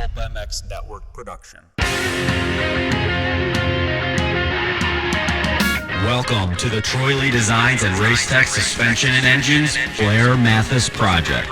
Pulp MX Network production. Welcome to the Troy Lee Designs and Racetech Suspension and Engines Blair Matthes Project.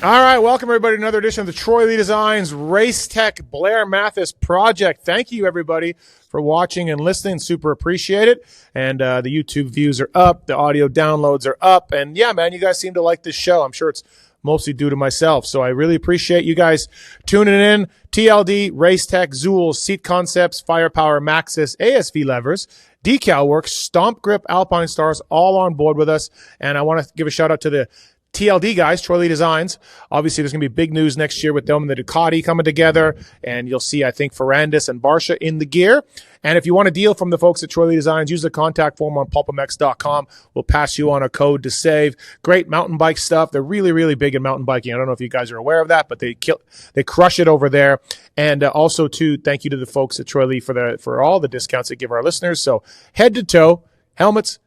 All right, welcome everybody to another edition of the Troy Lee Designs Racetech Blair Matthes Project. Thank you everybody for watching and listening. Super appreciate it. And the YouTube views are up, the audio downloads are up, and yeah, man, you guys seem to like this show. I'm sure it's mostly due to myself. So I really appreciate you guys tuning in. TLD, Racetech, Zool, Seat Concepts, Firepower, Maxxis, ASV Levers, Decal Works, Stomp Grip, Alpine Stars, all on board with us. And I want to give a shout out to the TLD guys, Troy Lee Designs. Obviously, there's going to be big news next year with them and the Ducati coming together. And you'll see, I think, Ferrandis and Barsha in the gear. And if you want a deal from the folks at Troy Lee Designs, use the contact form on pulpmx.com. We'll pass you on a code to save. Great mountain bike stuff. They're really, really big in mountain biking. I don't know if you guys are aware of that, but they crush it over there. And also, too, thank you to the folks at Troy Lee for all the discounts they give our listeners. So head to toe, helmets,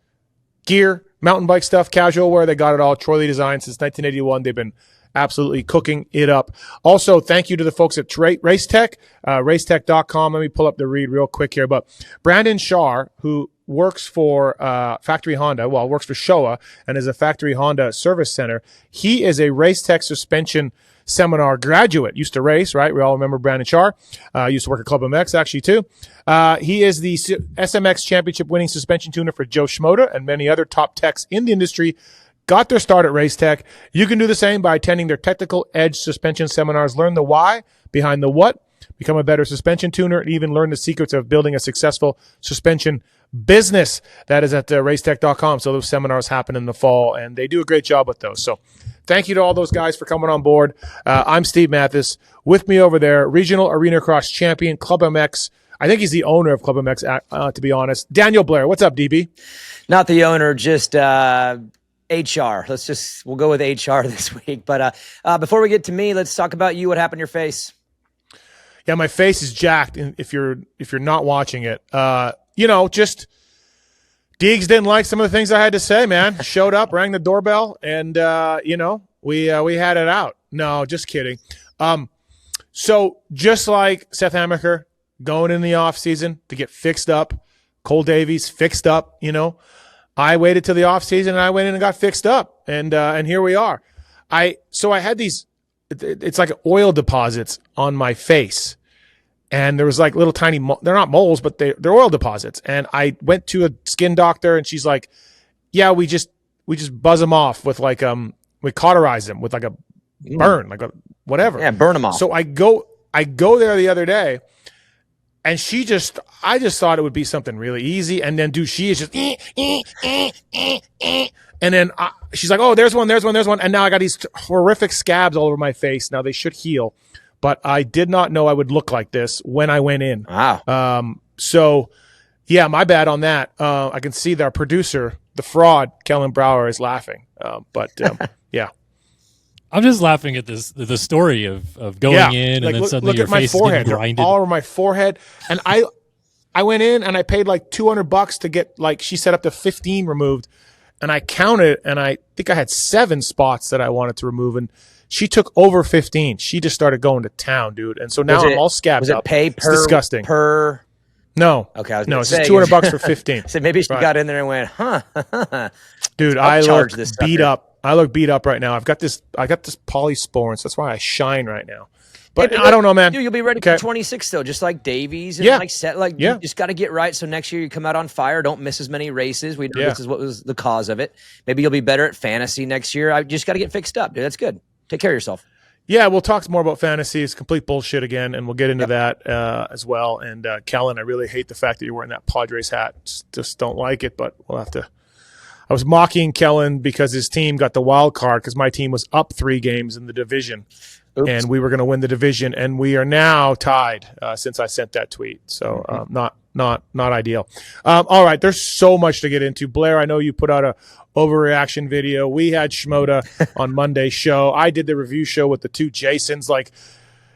gear, mountain bike stuff, casual wear, they got it all. Troy Lee Design since 1981. They've been absolutely cooking it up. Also, thank you to the folks at Racetech, racetech.com. Let me pull up the read real quick here. But Brandon Shar, who works for Factory Honda, works for Showa and is a Factory Honda service center. He is a Racetech suspension seminar graduate. Used to race, right? We all remember Brandon Shar. Used to work at Club MX, actually, too. He is the SMX championship winning suspension tuner for Joe Shimoda and many other top techs in the industry. Got their start at Racetech. You can do the same by attending their technical edge suspension seminars. Learn the why behind the what, become a better suspension tuner, and even learn the secrets of building a successful suspension business. That is at racetech.com. So those seminars happen in the fall, and they do a great job with those. So thank you to all those guys for coming on board. I'm Steve Matthes. With me over there, regional arena cross champion, Club MX. I think he's the owner of Club MX, to be honest. Daniel Blair. What's up, DB? Not the owner, just HR. We'll go with HR this week. But before we get to me, let's talk about you. What happened to your face? Yeah, my face is jacked. If you're not watching it, just Deegs didn't like some of the things I had to say, man. Showed up, rang the doorbell, and we had it out. No, just kidding. So just like Seth Hammaker going in the off season to get fixed up, Cole Davies fixed up, I waited till the off season and I went in and got fixed up, and here we are. So I had these, it's like oil deposits on my face, and there was like little tiny, they're not moles, but they're oil deposits. And I went to a skin doctor, and she's like, "Yeah, we just buzz them off with like we cauterize them with like a burn, like a whatever. Yeah, burn them off." So I go there the other day. And I just thought it would be something really easy. And then, dude, she is just, and then she's like, "Oh, there's one. And now I got these horrific scabs all over my face. Now they should heal, but I did not know I would look like this when I went in." Wow. So yeah, my bad on that. I can see that our producer, the fraud, Kellen Brower, is laughing. Yeah. I'm just laughing at the story of going in and then suddenly your face is getting grinded all over my forehead. And I went in and I paid like $200 to get, like, she set up to 15 removed, and I counted, and I think I had 7 spots that I wanted to remove, and she took over 15. She just started going to town, dude. And so now I'm all scabbed up. Was it pay per? It's disgusting. Per? No. Okay. No, it's just $200 for 15. So maybe she got in there and went, huh? Dude, I look beat up. I look beat up right now. I got this polysporin, so that's why I shine right now. But I don't know, man. Dude, you'll be ready for 26 still, just like Davies and you just got to get right. So next year you come out on fire. Don't miss as many races. We know this is what was the cause of it. Maybe you'll be better at fantasy next year. I just got to get fixed up, dude. That's good. Take care of yourself. Yeah, we'll talk more about fantasy. It's complete bullshit again, and we'll get into that as well. And Kellen, I really hate the fact that you're wearing that Padres hat. Just don't like it, but we'll have to. I was mocking Kellen because his team got the wild card because my team was up 3 games in the division. Oops. And we were going to win the division, and we are now tied since I sent that tweet. So not ideal. All right, there's so much to get into. Blair, I know you put out a overreaction video. We had Shimoda on Monday's show. I did the review show with the 2 Jasons. Like,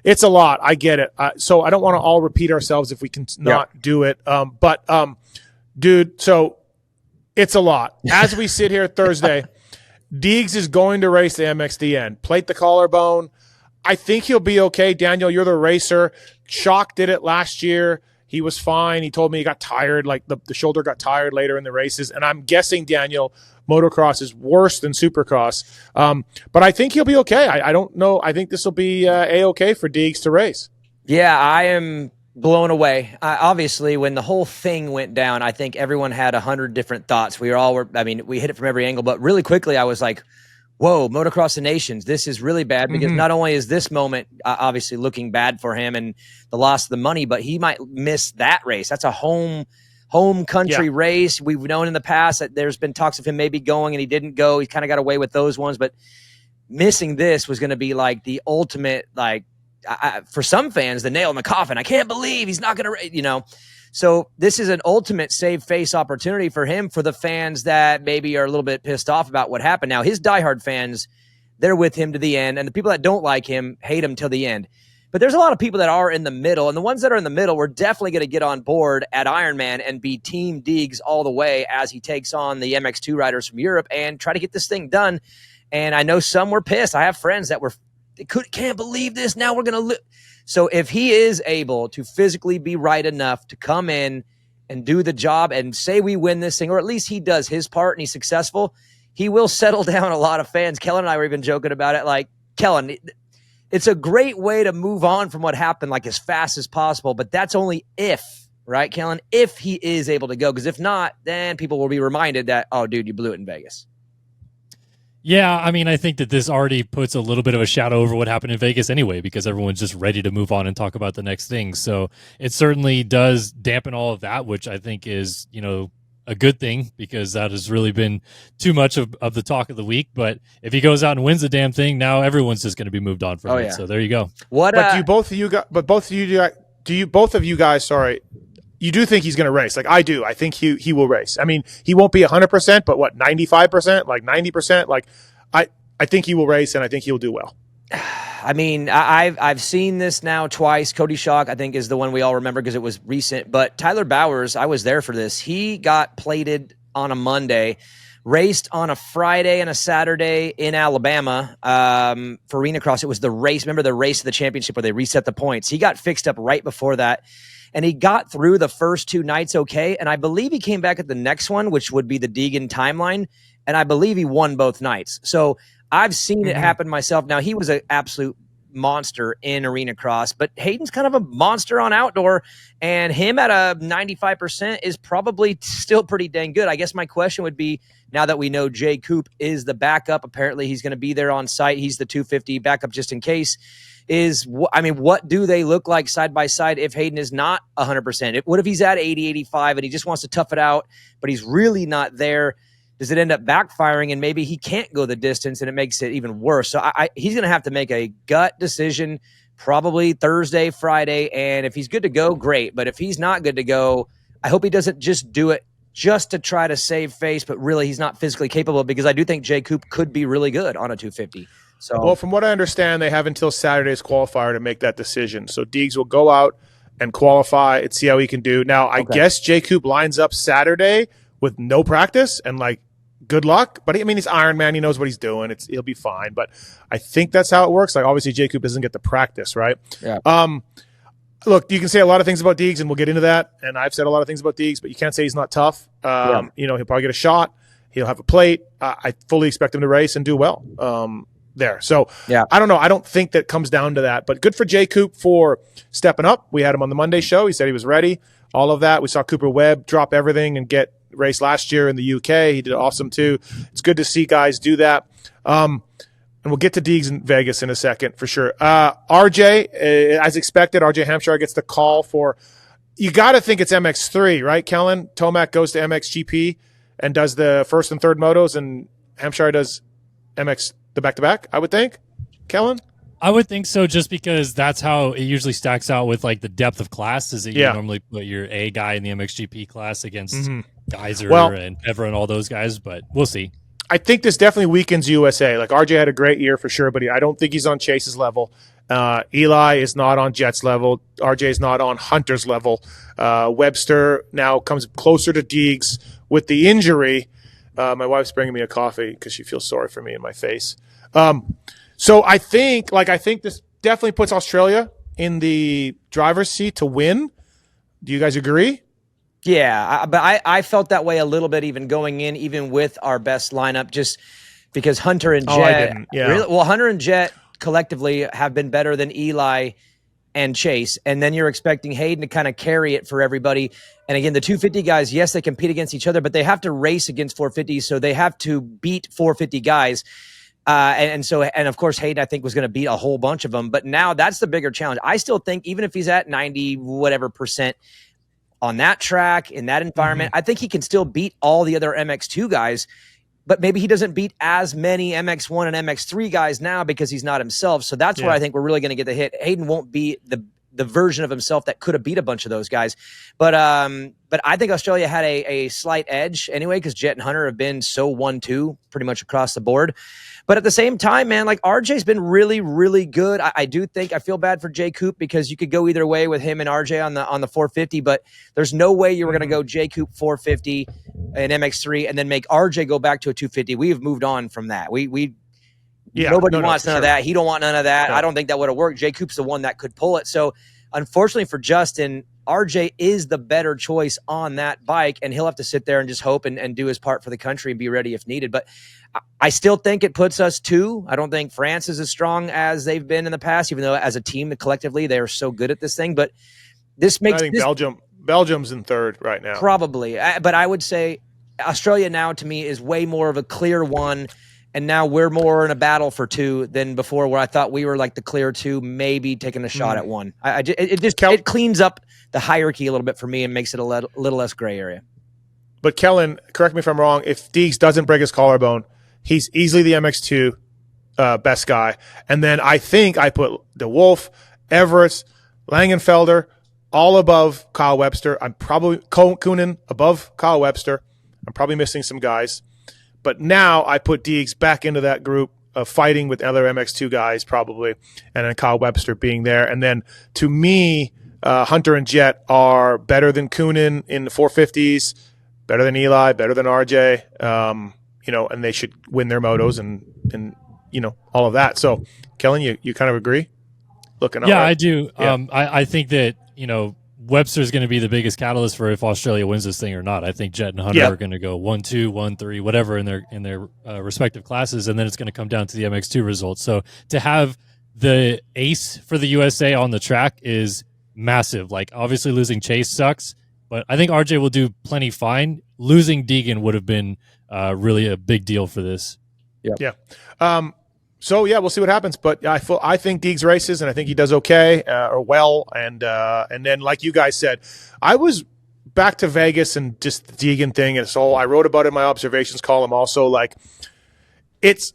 it's a lot. I get it. So I don't want to all repeat ourselves if we can not do it. Dude, so it's a lot. As we sit here Thursday, Deegs is going to race the MXDN. Plate the collarbone. I think he'll be okay. Daniel, you're the racer. Shock did it last year. He was fine. He told me he got tired, like the shoulder got tired later in the races. And I'm guessing, Daniel, motocross is worse than supercross. But I think he'll be okay. I don't know. I think this will be A-okay for Deegs to race. Yeah, I am blown away. Obviously, when the whole thing went down, I think everyone had 100 different thoughts. We hit it from every angle. But really quickly, I was like, whoa, Motocross of Nations, this is really bad because not only is this moment obviously looking bad for him and the loss of the money, but he might miss that race. That's a home country race. We've known in the past that there's been talks of him maybe going and he didn't go. He kind of got away with those ones, but missing this was going to be like the ultimate, like for some fans, the nail in the coffin. I can't believe he's not going to, So this is an ultimate save face opportunity for him, for the fans that maybe are a little bit pissed off about what happened. Now, his diehard fans, they're with him to the end, and the people that don't like him hate him till the end. But there's a lot of people that are in the middle, and the ones that are in the middle, we're definitely going to get on board at Ironman and be Team Deegs all the way as he takes on the MX2 riders from Europe and try to get this thing done. And I know some were pissed. I have friends that can't believe this. Now we're going to lose. So if he is able to physically be right enough to come in and do the job and say we win this thing, or at least he does his part and he's successful, he will settle down a lot of fans. Kellen and I were even joking about it. Like, Kellen, it's a great way to move on from what happened, like as fast as possible. But that's only if, right, Kellen? If he is able to go. Because if not, then people will be reminded that, oh, dude, you blew it in Vegas. Yeah, I mean, I think that this already puts a little bit of a shadow over what happened in Vegas anyway, because everyone's just ready to move on and talk about the next thing. So it certainly does dampen all of that, which I think is, a good thing, because that has really been too much of the talk of the week. But if he goes out and wins the damn thing, now everyone's just going to be moved on from it. Yeah. So there you go. But both of you guys, you do think he's going to race? Like I do. I think he will race. I mean, he won't be 100%, but what, 95%, like 90%? Like I think he will race, and I think he'll do well. I mean, I've seen this now twice. Cody Schock, I think, is the one we all remember because it was recent. But Tyler Bowers, I was there for this. He got plated on a Monday, raced on a Friday and a Saturday in Alabama for Arena Cross. It was the race. Remember the race of the championship where they reset the points? He got fixed up right before that. And he got through the first two nights okay. And I believe he came back at the next one, which would be the Deegan timeline. And I believe he won both nights. So I've seen it happen myself. Now, he was an absolute monster in Arena Cross, but Hayden's kind of a monster on outdoor. And him at a 95% is probably still pretty dang good. I guess my question would be, now that we know Jay Coop is the backup, apparently he's going to be there on site. He's the 250 backup just in case. What do they look like side by side if Haiden is not 100%? What if he's at 80, 85 and he just wants to tough it out, but he's really not there? Does it end up backfiring and maybe he can't go the distance and it makes it even worse? So he's going to have to make a gut decision probably Thursday, Friday. And if he's good to go, great. But if he's not good to go, I hope he doesn't just do it just to try to save face, but really he's not physically capable, because I do think Jay Coop could be really good on a 250. So, well, from what I understand, they have until Saturday's qualifier to make that decision. So Deegs will go out and qualify and see how he can do. Now, I guess Jay Coop lines up Saturday with no practice, and like, good luck. But I mean, he's Ironman. He knows what he's doing. He'll be fine. But I think that's how it works. Like, obviously, Jay Coop doesn't get the practice, right? Yeah. Look, you can say a lot of things about Deegs, and we'll get into that. And I've said a lot of things about Deegs, but you can't say he's not tough. He'll probably get a shot. He'll have a plate. I fully expect him to race and do well there. So I don't know. I don't think that comes down to that. But good for Jay Coop for stepping up. We had him on the Monday show. He said he was ready. All of that. We saw Cooper Webb drop everything and get race last year in the UK. He did awesome too. It's good to see guys do that. And we'll get to Deegs in Vegas in a second for sure. RJ, as expected, RJ Hampshire gets the call for, you got to think it's MX3, right, Kellen? Tomac goes to MXGP and does the first and third motos, and Hampshire does MX, the back-to-back, I would think. Kellen? I would think so, just because that's how it usually stacks out with like the depth of class. Is that you normally put your A guy in the MXGP class against Geyser and Ever and all those guys, but we'll see. I think this definitely weakens USA. Like, RJ had a great year for sure, but I don't think he's on Chase's level. Eli is not on Jet's level. RJ is not on Hunter's level. Webster now comes closer to Deegs with the injury. My wife's bringing me a coffee because she feels sorry for me in my face. So I think this definitely puts Australia in the driver's seat to win. Do you guys agree? Yeah, but I felt that way a little bit even going in, even with our best lineup, just because Hunter and Jet. I didn't. Yeah. Hunter and Jet collectively have been better than Eli and Chase, and then you're expecting Haiden to kind of carry it for everybody. And again, the 250 guys, yes, they compete against each other, but they have to race against 450, so they have to beat 450 guys. And of course, Haiden, I think, was going to beat a whole bunch of them. But now that's the bigger challenge. I still think even if he's at 90 whatever percent on that track, in that environment, I think he can still beat all the other MX2 guys. But maybe he doesn't beat as many MX1 and MX3 guys now because he's not himself. So that's where I think we're really going to get the hit. Haiden won't be the version of himself that could have beat a bunch of those guys. But I think Australia had a slight edge anyway because Jet and Hunter have been so 1-2 pretty much across the board. But at the same time, man, like RJ's been really, really good. I do think I feel bad for Jay Coop because you could go either way with him and RJ on the 450, but there's no way you were going to go Jay Coop 450 and MX3 and then make RJ go back to a 250. We've moved on from that. Nobody wants none of that. He don't want none of that. No. I don't think that would have worked. Jay Coop's the one that could pull it. So unfortunately for Justin, RJ is the better choice on that bike, and he'll have to sit there and just hope and do his part for the country and be ready if needed. But I still think it puts us 2. I don't think France is as strong as they've been in the past, even though as a team collectively they are so good at this thing. But this makes I think Belgium's in 3rd right now. Probably. But I would say Australia now to me is way more of a clear 1. And now we're more in a battle for 2 than before, where I thought we were like the clear 2, maybe taking a shot at 1. It cleans up the hierarchy a little bit for me and makes it a little less gray area. But Kellen, correct me if I'm wrong. If Deegs doesn't break his collarbone, he's easily the MX2 best guy. And then I think I put DeWolf, Everett, Langenfelder all above Kyle Webster. I'm probably Koonin above Kyle Webster. I'm probably missing some guys. But now I put Deegs back into that group of fighting with other MX2 guys probably, and then Kyle Webster being there. And then to me, Hunter and Jet are better than Koonin in the 450s, better than Eli, better than RJ, and they should win their motos and all of that. So, Kellen, you kind of agree? Looking up. Yeah, right? I do. Yeah. I think that, Webster's going to be the biggest catalyst for if Australia wins this thing or not. I think Jet and Hunter are going to go 1-2, 1-3, whatever in their respective classes, and then it's going to come down to the MX2 results. So to have the ace for the USA on the track is massive. Like, obviously losing Chase sucks, but I think RJ will do plenty fine. Losing Deegan would have been really a big deal for this. Yeah. So we'll see what happens. But I think Deegs races, and I think he does okay or well. And then, like you guys said, I was back to Vegas and just the Deegan thing, and so I wrote about it in my observations column. Also, like it's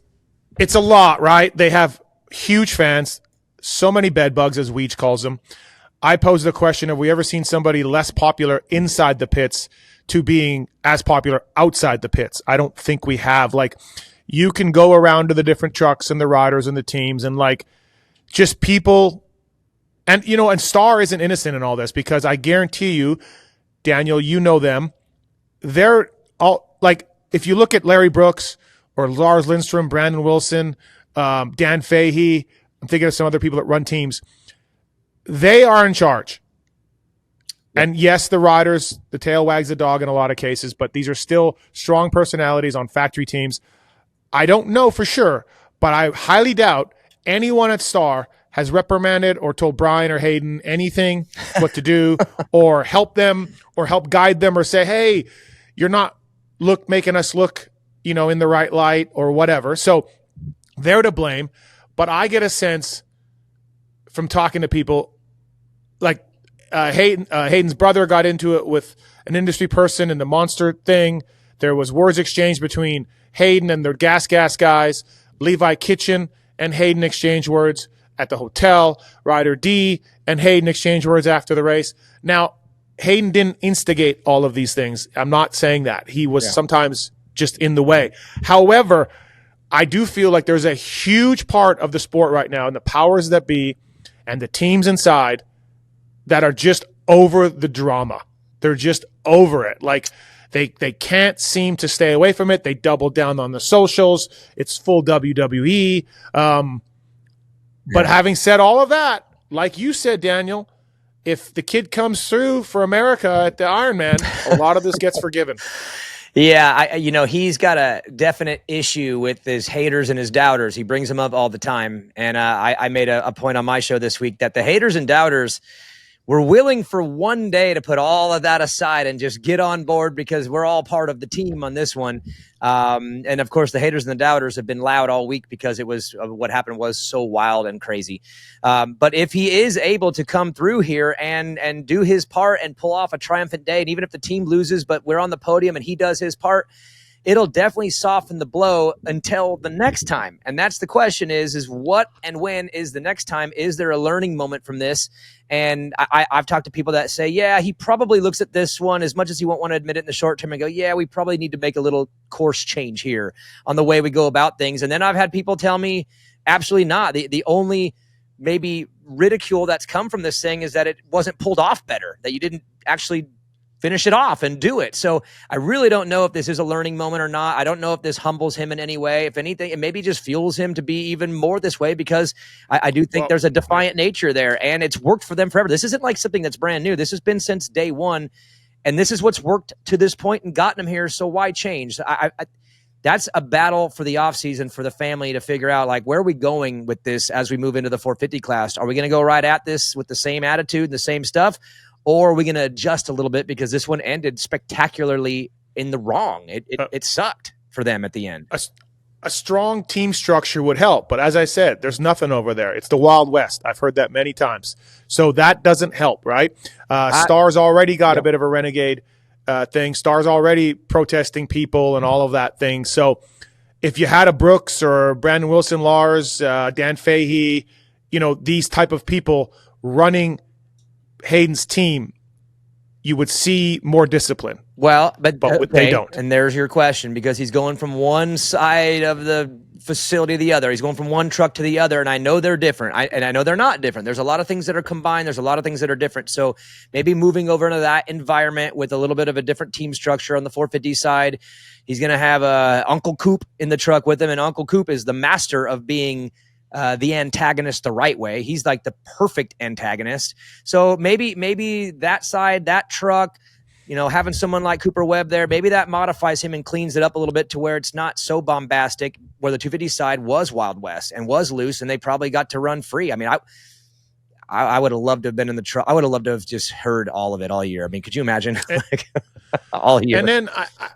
a lot, right? They have huge fans, so many bed bugs, as Weege calls them. I posed the question: have we ever seen somebody less popular inside the pits to being as popular outside the pits? I don't think we have. Like, you can go around to the different trucks and the riders and the teams and like just people. And, and Star isn't innocent in all this because I guarantee you, Daniel, them. They're all like, if you look at Larry Brooks or Lars Lindstrom, Brandon Wilson, Dan Fahey, I'm thinking of some other people that run teams. They are in charge. And yes, the riders, the tail wags the dog in a lot of cases, but these are still strong personalities on factory teams. I don't know for sure, but I highly doubt anyone at Star has reprimanded or told Brian or Haiden anything what to do or help them or help guide them or say, hey, you're not making us look, in the right light or whatever. So they're to blame. But I get a sense from talking to people like Hayden's brother got into it with an industry person in the Monster thing. There was words exchanged between Haiden and the gas guys. Levi Kitchen and Haiden exchanged words at the hotel. Ryder D and Haiden exchanged words after the race. Now, Haiden didn't instigate all of these things. I'm not saying that. He was sometimes just in the way. However, I do feel like there's a huge part of the sport right now and the powers that be and the teams inside that are just over the drama. They're just over it. Like, They can't seem to stay away from it. They double down on the socials. It's full WWE. But having said all of that, like you said, Daniel, if the kid comes through for America at the Ironman, a lot of this gets forgiven. Yeah, he's got a definite issue with his haters and his doubters. He brings them up all the time. And I made a point on my show this week that the haters and doubters were willing for one day to put all of that aside and just get on board because we're all part of the team on this one. And of course, the haters and the doubters have been loud all week because it was what happened was so wild and crazy. But if he is able to come through here and do his part and pull off a triumphant day, and even if the team loses, but we're on the podium and he does his part, it'll definitely soften the blow until the next time. And that's the question is what and when is the next time? Is there a learning moment from this? And I've talked to people that say, yeah, he probably looks at this one as much as he won't want to admit it in the short term and go, yeah, we probably need to make a little course change here on the way we go about things. And then I've had people tell me, absolutely not. The only maybe ridicule that's come from this thing is that it wasn't pulled off better, that you didn't actually finish it off and do it. So I really don't know if this is a learning moment or not. I don't know if this humbles him in any way. If anything, it maybe just fuels him to be even more this way because I do think there's a defiant nature there and it's worked for them forever. This isn't like something that's brand new. This has been since day one and this is what's worked to this point and gotten him here. So why change? That's a battle for the offseason for the family to figure out, like, where are we going with this as we move into the 450 class? Are we going to go right at this with the same attitude and the same stuff? Or are we going to adjust a little bit because this one ended spectacularly in the wrong? It sucked for them at the end. A strong team structure would help. But as I said, there's nothing over there. It's the Wild West. I've heard that many times. So that doesn't help, right? Star's already got a bit of a renegade thing. Star's already protesting people and all of that thing. So if you had a Brooks or Brandon Wilson, Lars, Dan Fahey, these type of people running Hayden's team, you would see more discipline. Well, but they don't. And there's your question, because he's going from one side of the facility to the other. He's going from one truck to the other, and I know they're different. I know they're not different. There's a lot of things that are combined. There's a lot of things that are different. So maybe moving over into that environment with a little bit of a different team structure on the 450 side, he's going to have Uncle Coop in the truck with him, and Uncle Coop is the master of being the antagonist the right way. He's like the perfect antagonist. So maybe that side, that truck, having someone like Cooper Webb there, maybe that modifies him and cleans it up a little bit to where it's not so bombastic, where the 250 side was Wild West and was loose, and they probably got to run free. I mean, I would have loved to have been in the truck. I would have loved to have just heard all of it all year. I mean, could you imagine? All year. And then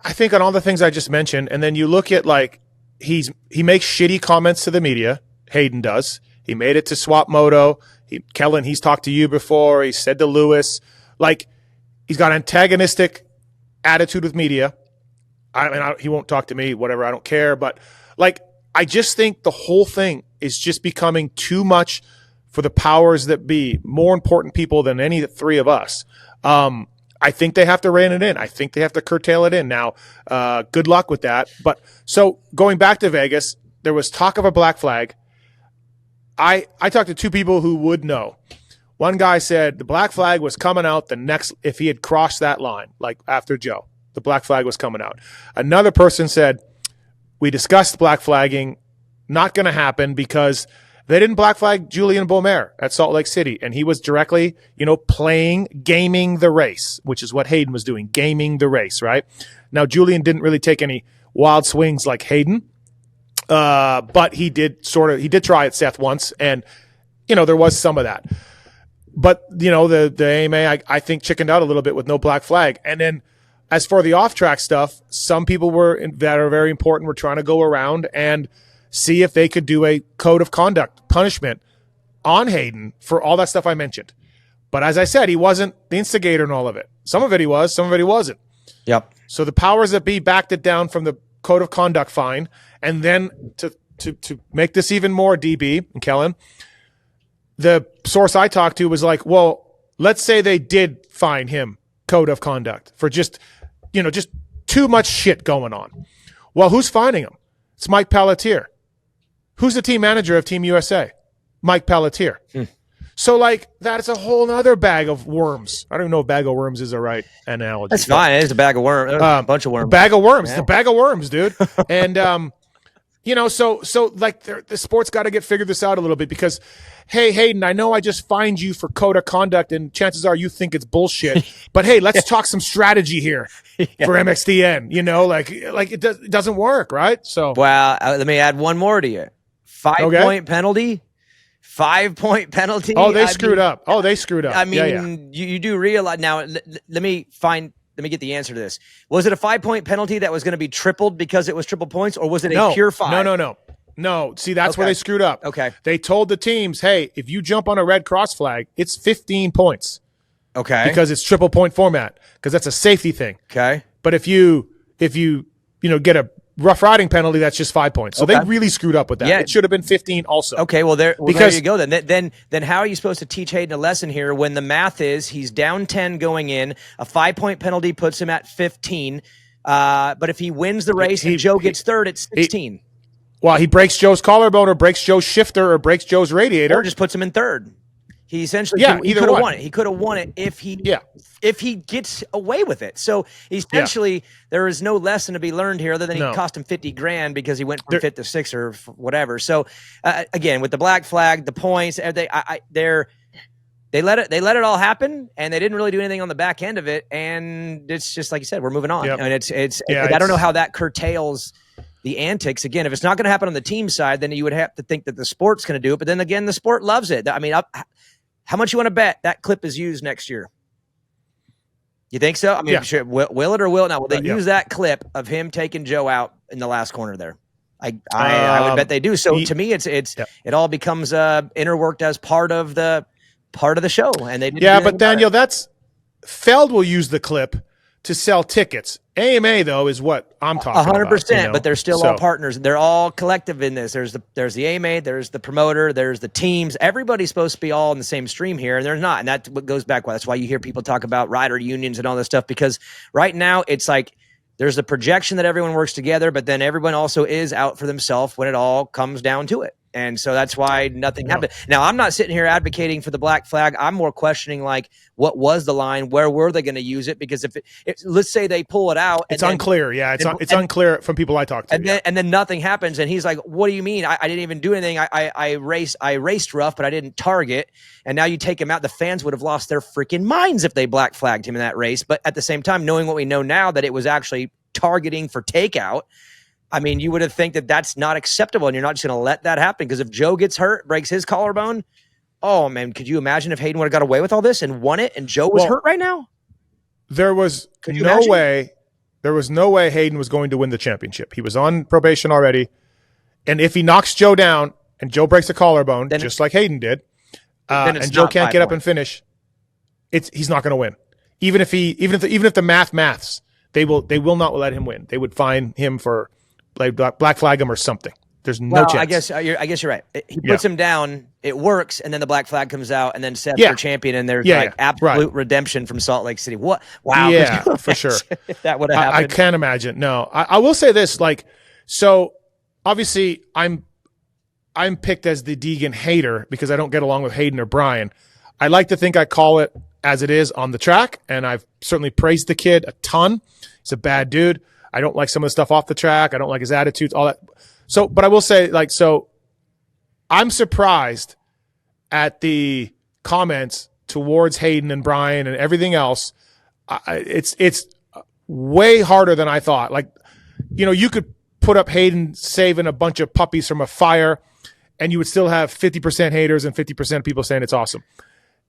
I think on all the things I just mentioned, and then you look at, like, he makes shitty comments to the media. Haiden does. He made it to Swap Moto. Kellen, he's talked to you before. He said to Lewis, like, he's got antagonistic attitude with media. He won't talk to me, whatever. I don't care. But, like, I just think the whole thing is just becoming too much for the powers that be, more important people than any of the three of us. I think they have to rein it in. I think they have to curtail it in. Now, good luck with that. But so going back to Vegas, there was talk of a black flag. I talked to two people who would know. One guy said the black flag was coming out if he had crossed that line, like after Joe, the black flag was coming out. Another person said, we discussed black flagging, not going to happen because they didn't black flag Julian Beaumer at Salt Lake City. And he was directly, gaming the race, which is what Haiden was doing, gaming the race, right? Now, Julian didn't really take any wild swings like Haiden. But he did try at Seth once, and, there was some of that. But, the AMA, I think, chickened out a little bit with no black flag. And then as for the off-track stuff, some people that are very important were trying to go around and see if they could do a code of conduct punishment on Haiden for all that stuff I mentioned. But as I said, he wasn't the instigator in all of it. Some of it he was, some of it he wasn't. Yep. So the powers that be backed it down from the code of conduct fine. And then to make this even more, DB and Kellen, the source I talked to was like, well, let's say they did fine him code of conduct for just too much shit going on. Well, who's fining him? It's Mike Pelletier. Who's the team manager of Team USA? Mike Pelletier. So, like, that's a whole nother bag of worms. I don't even know if bag of worms is the right analogy. That's fine. It's a bag of worms. A bunch of worms. Bag of worms. Yeah. The bag of worms, dude. And, so like the sport's got to get figured this out a little bit because, hey, Haiden, I know I just fined you for code of conduct and chances are you think it's bullshit, but hey, let's talk some strategy here for MXDN, like it doesn't work, right? So, well, let me add one more to you. 5-point penalty. 5-point penalty. Oh, they screwed up. They screwed up. I mean, you do realize now. Let me get the answer to this. Was it a 5-point penalty that was going to be tripled because it was triple points, or was it a pure 5? No. See, that's where they screwed up. Okay. They told the teams, hey, if you jump on a red cross flag, it's 15 points. Okay. Because it's triple point format, because that's a safety thing. Okay. But if you get a rough riding penalty, that's just 5 points. So they really screwed up with that. Yeah. It should have been 15 also. Okay, well there you go then. Then how are you supposed to teach Haiden a lesson here when the math is he's down 10 going in, a 5-point penalty puts him at 15, but if he wins the race and Joe gets third, it's 16. Well, he breaks Joe's collarbone or breaks Joe's shifter or breaks Joe's radiator. Or just puts him in third. He essentially he could have won it. He could have won it if he gets away with it. So essentially, there is no lesson to be learned here other than he cost him $50,000 because he went from 5th to 6th or whatever. So again, with the black flag, the points, they let it all happen, and they didn't really do anything on the back end of it. And it's just like you said, we're moving on. Yep. And I don't know how that curtails the antics. Again, if it's not going to happen on the team side, then you would have to think that the sport's going to do it. But then again, the sport loves it. I mean, how much you want to bet that clip is used next year? You think so? I mean, sure, will it or will it not? Will they use that clip of him taking Joe out in the last corner there? I would bet they do. So to me, it all becomes interworked as part of the show. And they didn't but Daniel, Feld will use the clip to sell tickets. AMA though is what I'm talking 100%, about. But they're still all partners. They're all collective in this. There's the AMA, there's the promoter, there's the teams. Everybody's supposed to be all in the same stream here, and they're not. And that's what goes back. That's why you hear people talk about rider unions and all this stuff, because right now it's like there's the projection that everyone works together, but then everyone also is out for themselves when it all comes down to it. And so that's why nothing happened. Now, I'm not sitting here advocating for the black flag. I'm more questioning, like, what was the line? Where were they going to use it? Because if let's say they pull it out. It's unclear. Yeah, it's unclear from people I talked to. And then nothing happens. And he's like, what do you mean? I didn't even do anything. I raced rough, but I didn't target. And now you take him out. The fans would have lost their freaking minds if they black flagged him in that race. But at the same time, knowing what we know now, that it was actually targeting for takeout, I mean, you would have think that that's not acceptable, and you're not just going to let that happen. Because if Joe gets hurt, breaks his collarbone, oh man, could you imagine if Haiden would have got away with all this and won it, and Joe was hurt right now? There was no way Haiden was going to win the championship. He was on probation already, and if he knocks Joe down and Joe breaks a collarbone, just like Haiden did, and Joe can't get up and finish, he's not going to win. Even if the maths, they will not let him win. They would fine him for. Like black flag him or something. There's no chance. I guess you're right. He puts him down. It works, and then the black flag comes out, and then Seth's your champion, and there's absolute redemption from Salt Lake City. What? Wow. Yeah, for sure. If that would have happened, I can't imagine. No, I will say this. Like, so obviously, I'm picked as the Deegan hater because I don't get along with Haiden or Brian. I like to think I call it as it is on the track, and I've certainly praised the kid a ton. He's a bad dude. I don't like some of the stuff off the track. I don't like his attitudes, all that. So, but I will say, I'm surprised at the comments towards Haiden and Brian and everything else. It's way harder than I thought. Like, you could put up Haiden saving a bunch of puppies from a fire, and you would still have 50% haters and 50% of people saying it's awesome.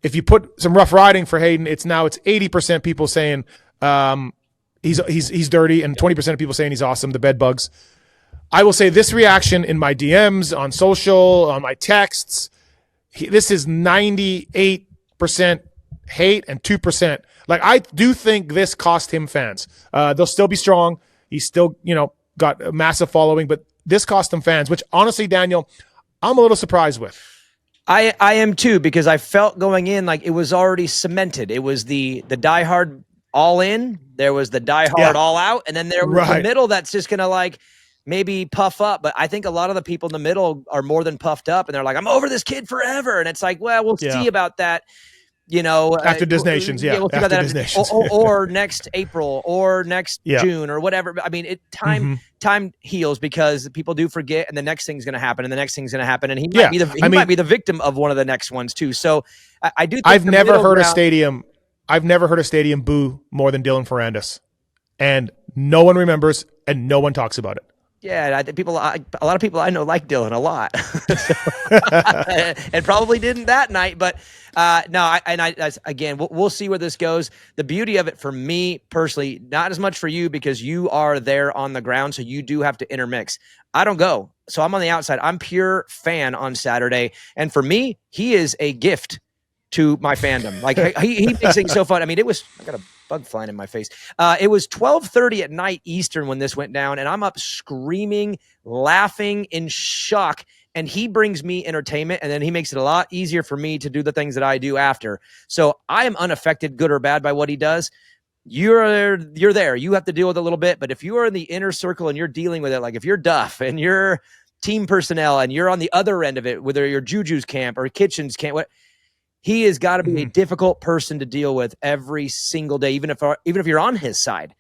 If you put some rough riding for Haiden, it's 80% people saying, he's dirty, and 20% of people saying he's awesome, the bed bugs. I will say this reaction in my DMs, on social, on my texts, this is 98% hate and 2%. Like, I do think this cost him fans. They'll still be strong. He's still, got a massive following, but this cost him fans, which honestly, Daniel, I'm a little surprised with. I am too, because I felt going in like it was already cemented. It was the diehard all in, there was the diehard all out, and then there was the middle that's just gonna maybe puff up, but I think a lot of the people in the middle are more than puffed up, and they're like, I'm over this kid forever. And it's like, well, we'll see about that, after Dis Nations. We'll see about that Nations. Or next April or next June or whatever. I mean, time heals, because people do forget, and the next thing's going to happen, and the next thing's going to happen. And he might be the victim of one of the next ones too. So I do think I've never heard a stadium boo more than Dylan Ferrandis, and no one remembers and no one talks about it. Yeah, a lot of people I know like Dylan a lot, and probably didn't that night. But again, we'll see where this goes. The beauty of it for me personally, not as much for you, because you are there on the ground, so you do have to intermix. I don't go, so I'm on the outside. I'm pure fan on Saturday, and for me, he is a gift to my fandom. Like he makes things so fun. I mean, I got a bug flying in my face. It was 12:30 at night Eastern when this went down, and I'm up screaming, laughing, in shock. And he brings me entertainment, and then he makes it a lot easier for me to do the things that I do after. So I am unaffected, good or bad, by what he does. You're there. You have to deal with it a little bit, but if you are in the inner circle and you're dealing with it, like if you're Duff and you're team personnel and you're on the other end of it, whether you're Juju's camp or Kitchen's camp, he has got to be a difficult person to deal with every single day, even if you're on his side.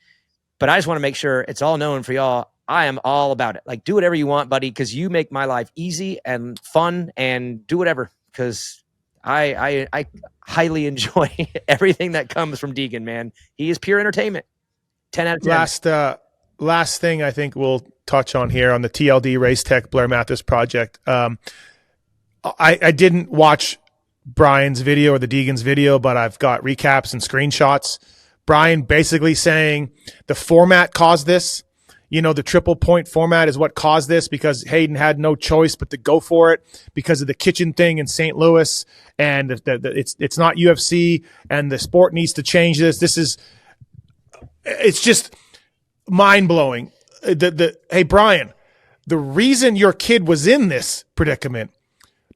But I just want to make sure it's all known for y'all. I am all about it. Like, do whatever you want, buddy, because you make my life easy and fun, and do whatever, because I highly enjoy everything that comes from Deegan, man. He is pure entertainment. 10 out of 10. Last thing I think we'll touch on here on the TLD Race Tech Blair Matthes project. I didn't watch Brian's video or the Deegan's video, but I've got recaps and screenshots. Brian basically saying the format caused this. The triple point format is what caused this, because Haiden had no choice but to go for it because of the kitchen thing in St. Louis, and it's not UFC, and the sport needs to change this. It's just mind blowing. Hey, Brian, the reason your kid was in this predicament,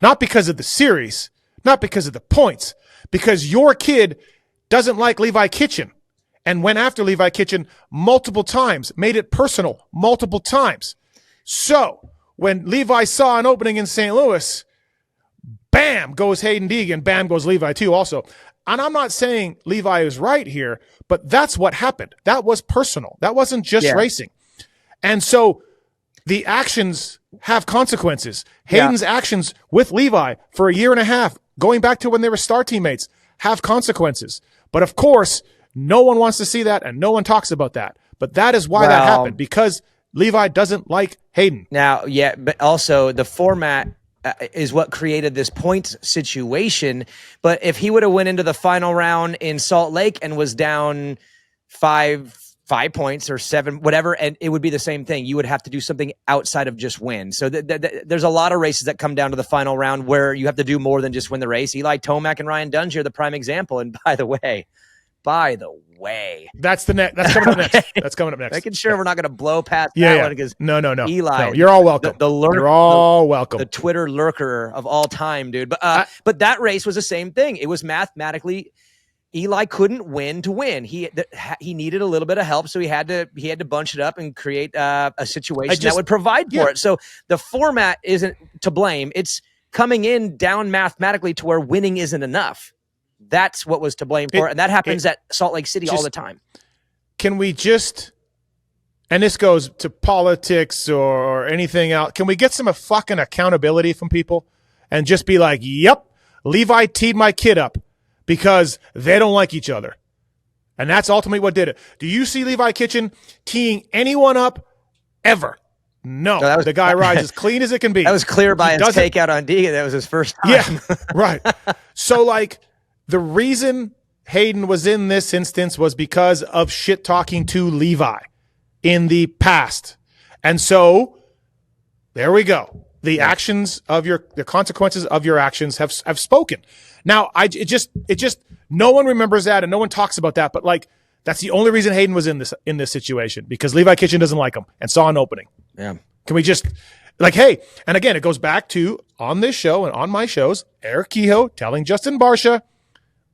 not because of the series, not because of the points, because your kid doesn't like Levi Kitchen and went after Levi Kitchen multiple times, made it personal multiple times. So when Levi saw an opening in St. Louis, bam goes Haiden Deegan, bam goes Levi too also. And I'm not saying Levi is right here, but that's what happened. That was personal. That wasn't just racing. And so the actions have consequences. Hayden's actions with Levi for a year and a half, going back to when they were star teammates, have consequences. But of course, no one wants to see that, and no one talks about that. But that is why that happened, because Levi doesn't like Haiden. Now, but also the format is what created this point situation. But if he would have went into the final round in Salt Lake and was down five points or 7, whatever, and it would be the same thing. You would have to do something outside of just win. So there's a lot of races that come down to the final round where you have to do more than just win the race. Eli Tomac and Ryan Dungy are the prime example. And by the way, that's coming up next. That's coming up next. Making sure we're not going to blow past that one, because no. Eli, no, you're all welcome. You're all welcome. The Twitter lurker of all time, dude. But that race was the same thing. It was mathematically, Eli couldn't win to win. He needed a little bit of help, so he had to bunch it up and create a situation that would provide for it. So the format isn't to blame. It's coming in down mathematically to where winning isn't enough. That's what was to blame for it, and that happens at Salt Lake City all the time. Can we just, and this goes to politics or anything else, can we get some fucking accountability from people and just be like, yep, Levi teed my kid up because they don't like each other. And that's ultimately what did it. Do you see Levi Kitchen teeing anyone up ever? No, the guy rides as clean as it can be. That was clear by his takeout on Deegan. That was his first time. Yeah, right. So, the reason Haiden was in this instance was because of shit talking to Levi in the past. And so there we go. The consequences of your actions have spoken. Now, it just no one remembers that and no one talks about that, but that's the only reason Haiden was in this situation, because Levi Kitchen doesn't like him and saw an opening. Yeah. Can we just hey, and again, it goes back to on this show and on my shows, Eric Kehoe telling Justin Barsha,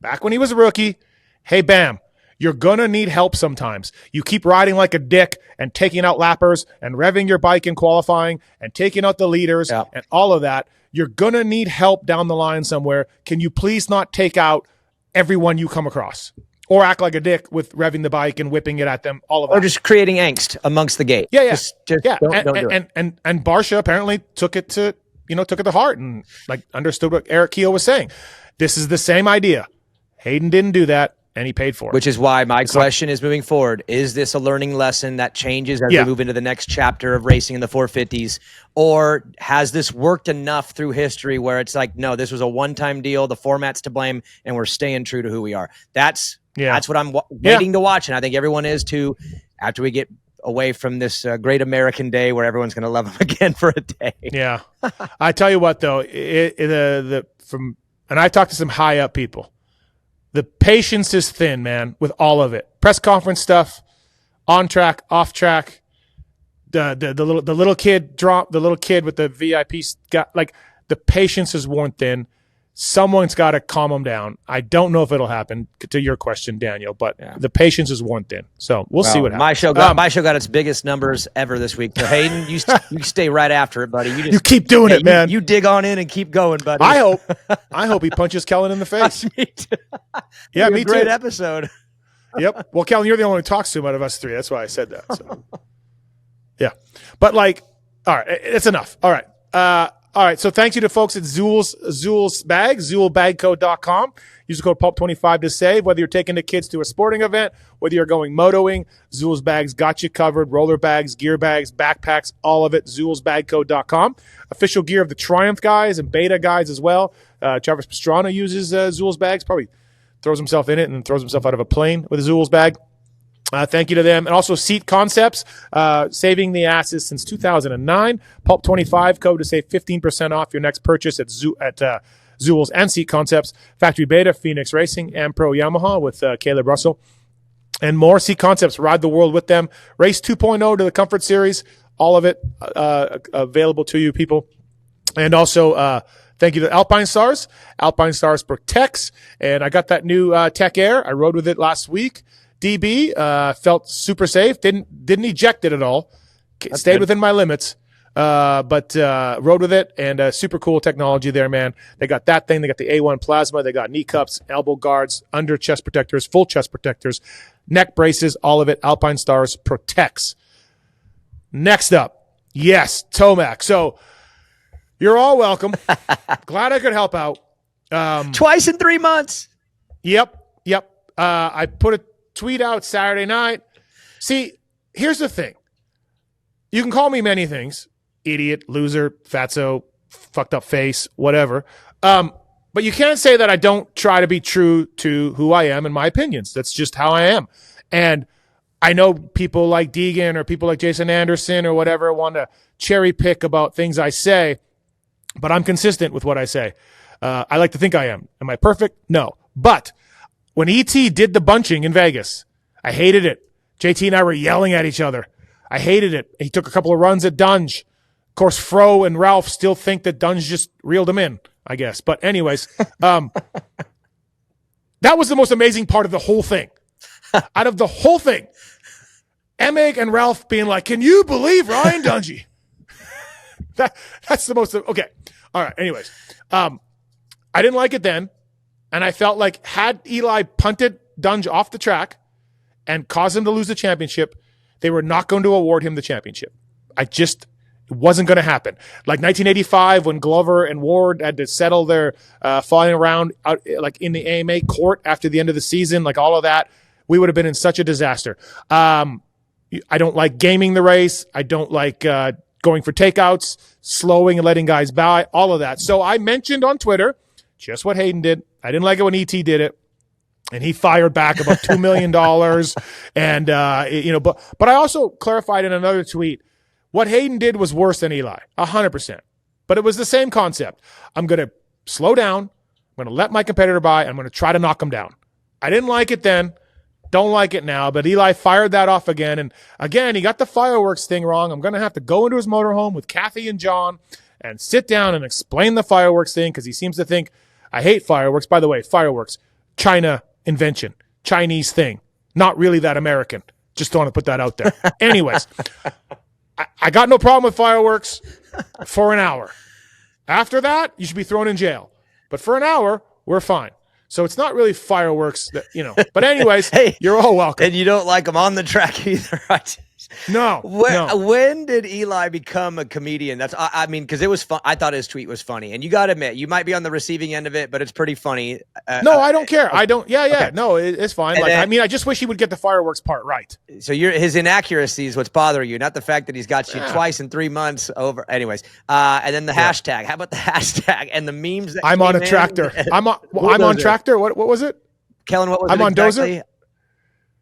back when he was a rookie, hey, Bam, You're going to need help sometimes. You keep riding like a dick and taking out lappers and revving your bike in qualifying and taking out the leaders and all of that. You're going to need help down the line somewhere. Can you please not take out everyone you come across or act like a dick with revving the bike and whipping it at them, all of that. Or just creating angst amongst the gate. Yeah. Just Don't do it. And Barsha apparently took it to heart and like understood what Eric Keogh was saying. This is the same idea. Haiden didn't do that, and he paid for it. Which is why my question is moving forward. Is this a learning lesson that changes as we move into the next chapter of racing in the 450s? Or has this worked enough through history where it's like, no, this was a one-time deal, the format's to blame, and we're staying true to who we are? That's what I'm waiting to watch, and I think everyone is too, after we get away from this great American day where everyone's going to love him again for a day. Yeah. I tell you what, though, and I talked to some high-up people. The patience is thin, man, with all of it. Press conference stuff, on track, off track. The little kid with the VIP the patience is worn thin. Someone's got to calm them down. I don't know if it'll happen, to your question, Daniel, but the patience is worn thin. So we'll see what happens. My show got its biggest numbers ever this week. So Haiden, you stay right after it, buddy. You keep doing it, man. You dig on in and keep going, buddy. I hope he punches Kellen in the face. Me too. Yeah, me too. Great episode. Yep. Well, Kellen, you're the only one who talks to him out of us three. That's why I said that. So. Yeah. But all right, it's enough. All right. All right, so thank you to folks at Zool's Bag, ZoolBagCo.com. Use the code PULP25 to save. Whether you're taking the kids to a sporting event, whether you're going motoing, Zool's Bags got you covered. Roller bags, gear bags, backpacks, all of it, Zool'sBagCo.com. Official gear of the Triumph guys and Beta guys as well. Travis Pastrana uses Zool's Bags, probably throws himself in it and throws himself out of a plane with a Zool's Bag. Thank you to them. And also Seat Concepts, saving the asses since 2009. Pulp25 code to save 15% off your next purchase at Zool's and Seat Concepts. Factory Beta, Phoenix Racing, and Pro Yamaha with Caleb Russell. And more Seat Concepts. Ride the world with them. Race 2.0 to the Comfort Series. All of it available to you, people. And also thank you to Alpine Stars. Alpine Stars protects. And I got that new Tech Air. I rode with it last week. DB felt super safe. Didn't eject it at all. Stayed within my limits, but rode with it, and super cool technology there, man. They got that thing. They got the A1 plasma. They got knee cups, elbow guards, under chest protectors, full chest protectors, neck braces, all of it. Alpine Stars protects. Next up, yes, Tomac. So you're all welcome. Glad I could help out. Twice in 3 months. Yep. I put a tweet out Saturday night. See, here's the thing. You can call me many things. Idiot, loser, fatso, fucked up face, whatever. But you can't say that I don't try to be true to who I am and my opinions. That's just how I am. And I know people like Deegan or people like Jason Anderson or whatever want to cherry pick about things I say, but I'm consistent with what I say. I like to think I am. Am I perfect? No. But when ET did the bunching in Vegas, I hated it. JT and I were yelling at each other. I hated it. He took a couple of runs at Dunge. Of course, Fro and Ralph still think that Dunge just reeled him in, I guess. But anyways, that was the most amazing part of the whole thing. Out of the whole thing, Emig and Ralph being like, can you believe Ryan Dungey? That's the most, okay. All right, anyways. I didn't like it then. And I felt like had Eli punted Dunge off the track and caused him to lose the championship, they were not going to award him the championship. It wasn't going to happen. Like 1985 when Glover and Ward had to settle their flying around out, like in the AMA court after the end of the season, like all of that, we would have been in such a disaster. I don't like gaming the race. I don't like going for takeouts, slowing and letting guys by, all of that. So I mentioned on Twitter just what Haiden did. I didn't like it when ET did it, and he fired back about $2 million. And, but I also clarified in another tweet, what Haiden did was worse than Eli, 100%. But it was the same concept. I'm going to slow down. I'm going to let my competitor by. I'm going to try to knock him down. I didn't like it then. Don't like it now. But Eli fired that off again. And again, he got the fireworks thing wrong. I'm going to have to go into his motorhome with Kathy and John and sit down and explain the fireworks thing because he seems to think I hate fireworks. By the way, fireworks, China invention, Chinese thing. not really that American. Just want to put that out there. Anyways, I got no problem with fireworks for an hour. After that, you should be thrown in jail. But for an hour, we're fine. So it's not really fireworks that, But anyways, hey, you're all welcome. And you don't like them on the track either. No. When did Eli become a comedian? Because it was fun. I thought his tweet was funny, and you got to admit, you might be on the receiving end of it, but it's pretty funny. No, I don't care. I don't. Yeah. Okay. No, it's fine. And I just wish he would get the fireworks part right. So his inaccuracy is what's bothering you, not the fact that he's got you twice in 3 months over. Anyways, and then the hashtag. How about the hashtag and the memes? That I'm on a tractor. I'm on tractor. What was it? Kellen, what was I'm it on exactly? dozer.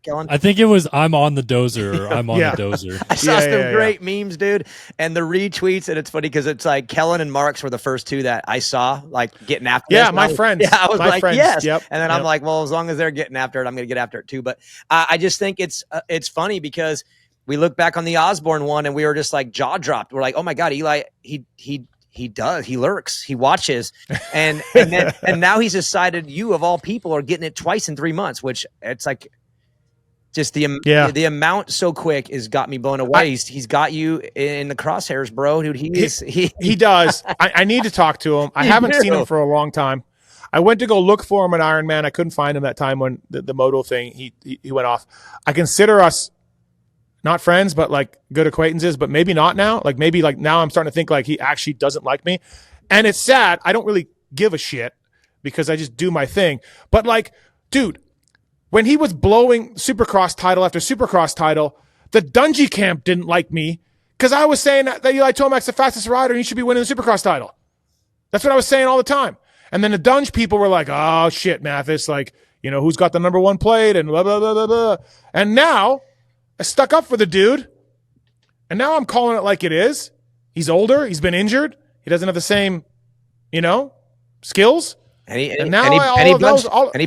Kellen? I think it was I'm on the dozer or I'm on the dozer. I saw some great memes, dude, and the retweets, and it's funny because it's like Kellen and Marks were the first two that I saw getting after this. My friends. Yeah, I was friends. Yes. Yep. And then I'm like, well, as long as they're getting after it, I'm going to get after it too. But I just think it's funny because we look back on the Osborne one and we were just like jaw dropped. We're like, oh my God, Eli, he lurks, he watches, and now he's decided you of all people are getting it twice in 3 months, which it's like. Just the amount so quick has got me blown away. He's got you in the crosshairs, bro, dude. He does. I need to talk to him. I haven't seen him for a long time. I went to go look for him at Ironman. I couldn't find him that time when the moto thing he went off. I consider us not friends, but good acquaintances. But maybe not now. Maybe now I'm starting to think he actually doesn't like me, and it's sad. I don't really give a shit because I just do my thing. But dude. When he was blowing Supercross title after Supercross title, the Dungey camp didn't like me because I was saying that Eli Tomac's the fastest rider and he should be winning the Supercross title. That's what I was saying all the time. And then the Dunge people were like, oh, shit, Matthes, who's got the number one plate and blah, blah, blah, blah, blah. And now I stuck up for the dude, and now I'm calling it like it is. He's older. He's been injured. He doesn't have the same, skills. And he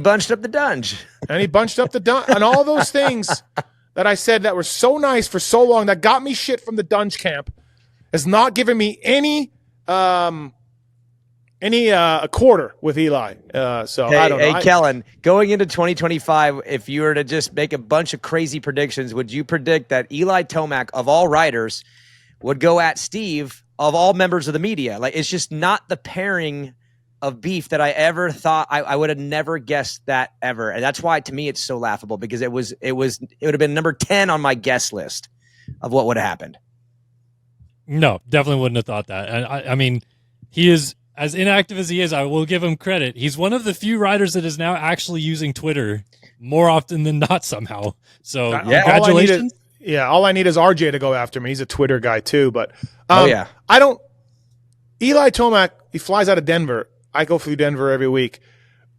bunched up the Dunge. And he bunched up the Dunge. And all those things that I said that were so nice for so long that got me shit from the Dunge camp is not giving me any a quarter with Eli. I don't know. Hey, Kellen, going into 2025, if you were to just make a bunch of crazy predictions, would you predict that Eli Tomac, of all riders, would go at Steve of all members of the media? It's just not the pairing of beef that I ever thought. I would have never guessed that ever. And that's why, to me, it's so laughable, because it would have been number 10 on my guest list of what would have happened. No, definitely wouldn't have thought that. And I mean, he is, as inactive as he is, I will give him credit. He's one of the few riders that is now actually using Twitter more often than not somehow. So congratulations. All I need is RJ to go after me. He's a Twitter guy too. But Eli Tomac, he flies out of Denver. I go through Denver every week.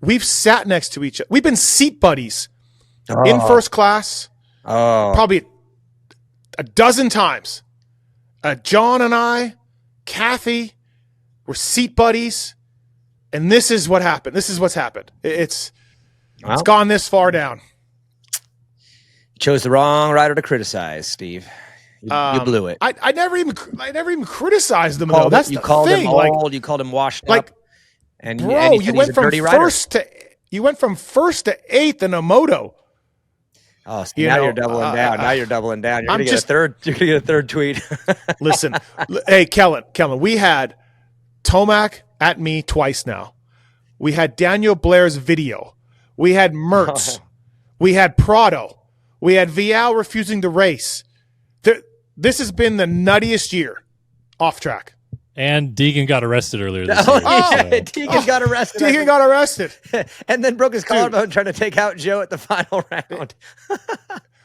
We've sat next to each other. We've been seat buddies in first class probably a dozen times. John and I, Kathy, we're seat buddies. And this is what happened. This is what's happened. It's gone this far down. You chose the wrong rider to criticize, Steve. You blew it. I never even criticized them though. That's you the called thing. him old. You called him washed up. And bro, you went from first to 8th in a moto. Oh, so now you're doubling down. Now you're doubling down. You're gonna get a third tweet. Listen, hey Kellen, we had Tomac at me twice now. We had Daniel Blair's video. We had Mertz. We had Prado. We had Vial refusing to race. This has been the nuttiest year off track. And Deegan got arrested earlier this year. Deegan got arrested. Deegan got arrested. And then broke his collarbone trying to take out Joe at the final round.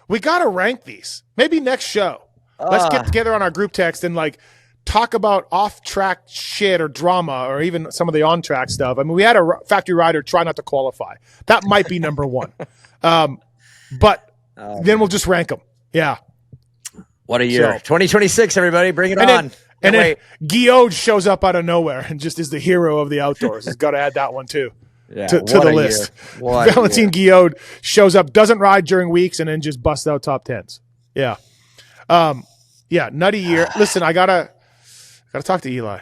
We got to rank these. Maybe next show. Let's get together on our group text and talk about off-track shit or drama or even some of the on-track stuff. I mean, we had a factory rider try not to qualify. That might be number one. But then we'll just rank them. Yeah. What a year. 2026, everybody. Bring it on. And then Guillaume shows up out of nowhere and just is the hero of the outdoors. He's got to add that one too to the list. Valentin Guillaume shows up, doesn't ride during weeks, and then just busts out top 10s. Yeah. Nutty year. Listen, I gotta talk to Eli.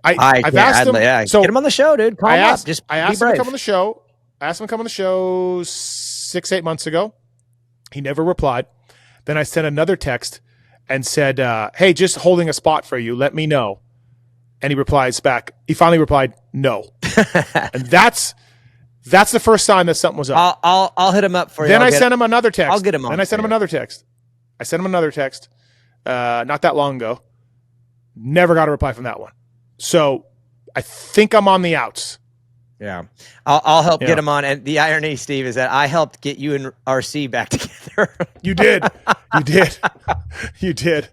I've asked him. So get him on the show, dude. I asked him to come on the show. I asked him to come on the show 6-8 months ago. He never replied. Then I sent another text and said, hey, just holding a spot for you. Let me know. And he replies back. He finally replied, no. And that's the first sign that something was up. I'll hit him up for you. Then I sent him another text. I'll get him on. Then I sent him another text. Not that long ago. Never got a reply from that one. So I think I'm on the outs. Yeah. I'll help get him on. And the irony, Steve, is that I helped get you and RC back together. You did. You did.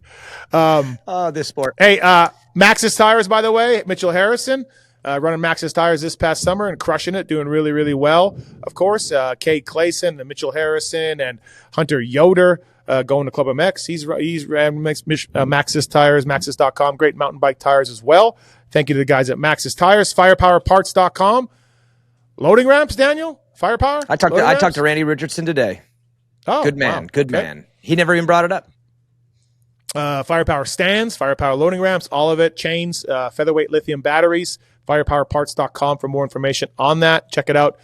This sport. Hey, Max's Tires, by the way, Mitchell Harrison, running Max's Tires this past summer and crushing it, doing really, really well. Of course, Kate Clayson and Mitchell Harrison and Hunter Yoder going to Club MX. He's ran Max's Tires, maxis.com, great mountain bike tires as well. Thank you to the guys at Max's Tires, firepowerparts.com. Loading ramps, Daniel? Firepower? I talked to Randy Richardson today. Oh, good man. Wow. Good man. He never even brought it up. Firepower stands, Firepower loading ramps, all of it, chains, featherweight lithium batteries, firepowerparts.com for more information on that. Check it out.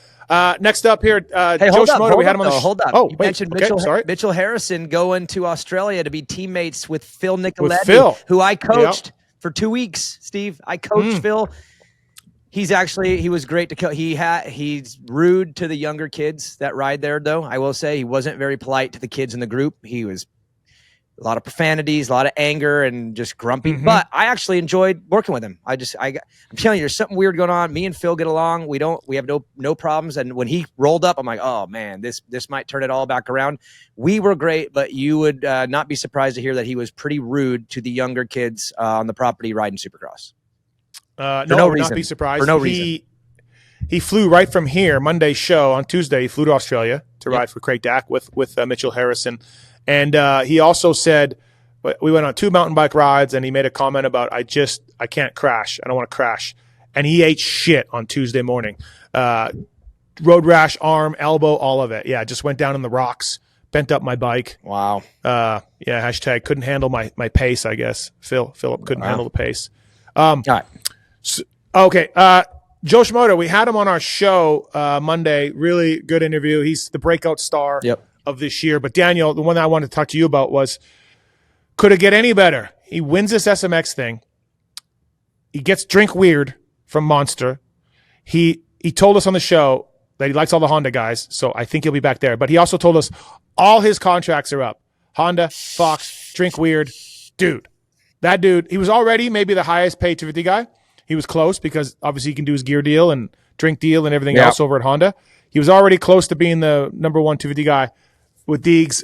Next up here, hey, Joe Shimoda, we had him on the hold up. Oh, you wait, mentioned okay, Mitchell Harrison going to Australia to be teammates with Phil Nicoletti, who I coached for 2 weeks, Steve. I coached Phil. He was great to coach. He's rude to the younger kids that ride there, though. I will say he wasn't very polite to the kids in the group. He was a lot of profanities, a lot of anger, and just grumpy. But I actually enjoyed working with him. I'm telling you, there's something weird going on. Me and Phil get along. We have no problems. And when he rolled up, I'm like, oh man, this might turn it all back around. We were great, but you would not be surprised to hear that he was pretty rude to the younger kids on the property riding Supercross. No reason. Not be surprised. For no reason. He flew right from here, Monday's show on Tuesday. He flew to Australia to ride for Craig Dack with Mitchell Harrison. And he also said, we went on 2 mountain bike rides, and he made a comment about, I can't crash. I don't want to crash. And he ate shit on Tuesday morning. Road rash, arm, elbow, all of it. Yeah, just went down in the rocks, bent up my bike. Wow. Hashtag couldn't handle my pace, I guess. Philip couldn't handle the pace. All right. Okay. Joe Shimoda, we had him on our show Monday. Really good interview. He's the breakout star of this year. But Daniel, the one that I wanted to talk to you about was, could it get any better? He wins this SMX thing. He gets Drink Weird from Monster. He told us on the show that he likes all the Honda guys, so I think he'll be back there. But he also told us all his contracts are up. Honda, Fox, Drink Weird. Dude, that dude, he was already maybe the highest paid 250 guy. He was close because obviously he can do his gear deal and drink deal and everything else over at Honda. He was already close to being the number 1 250 guy with Deegs.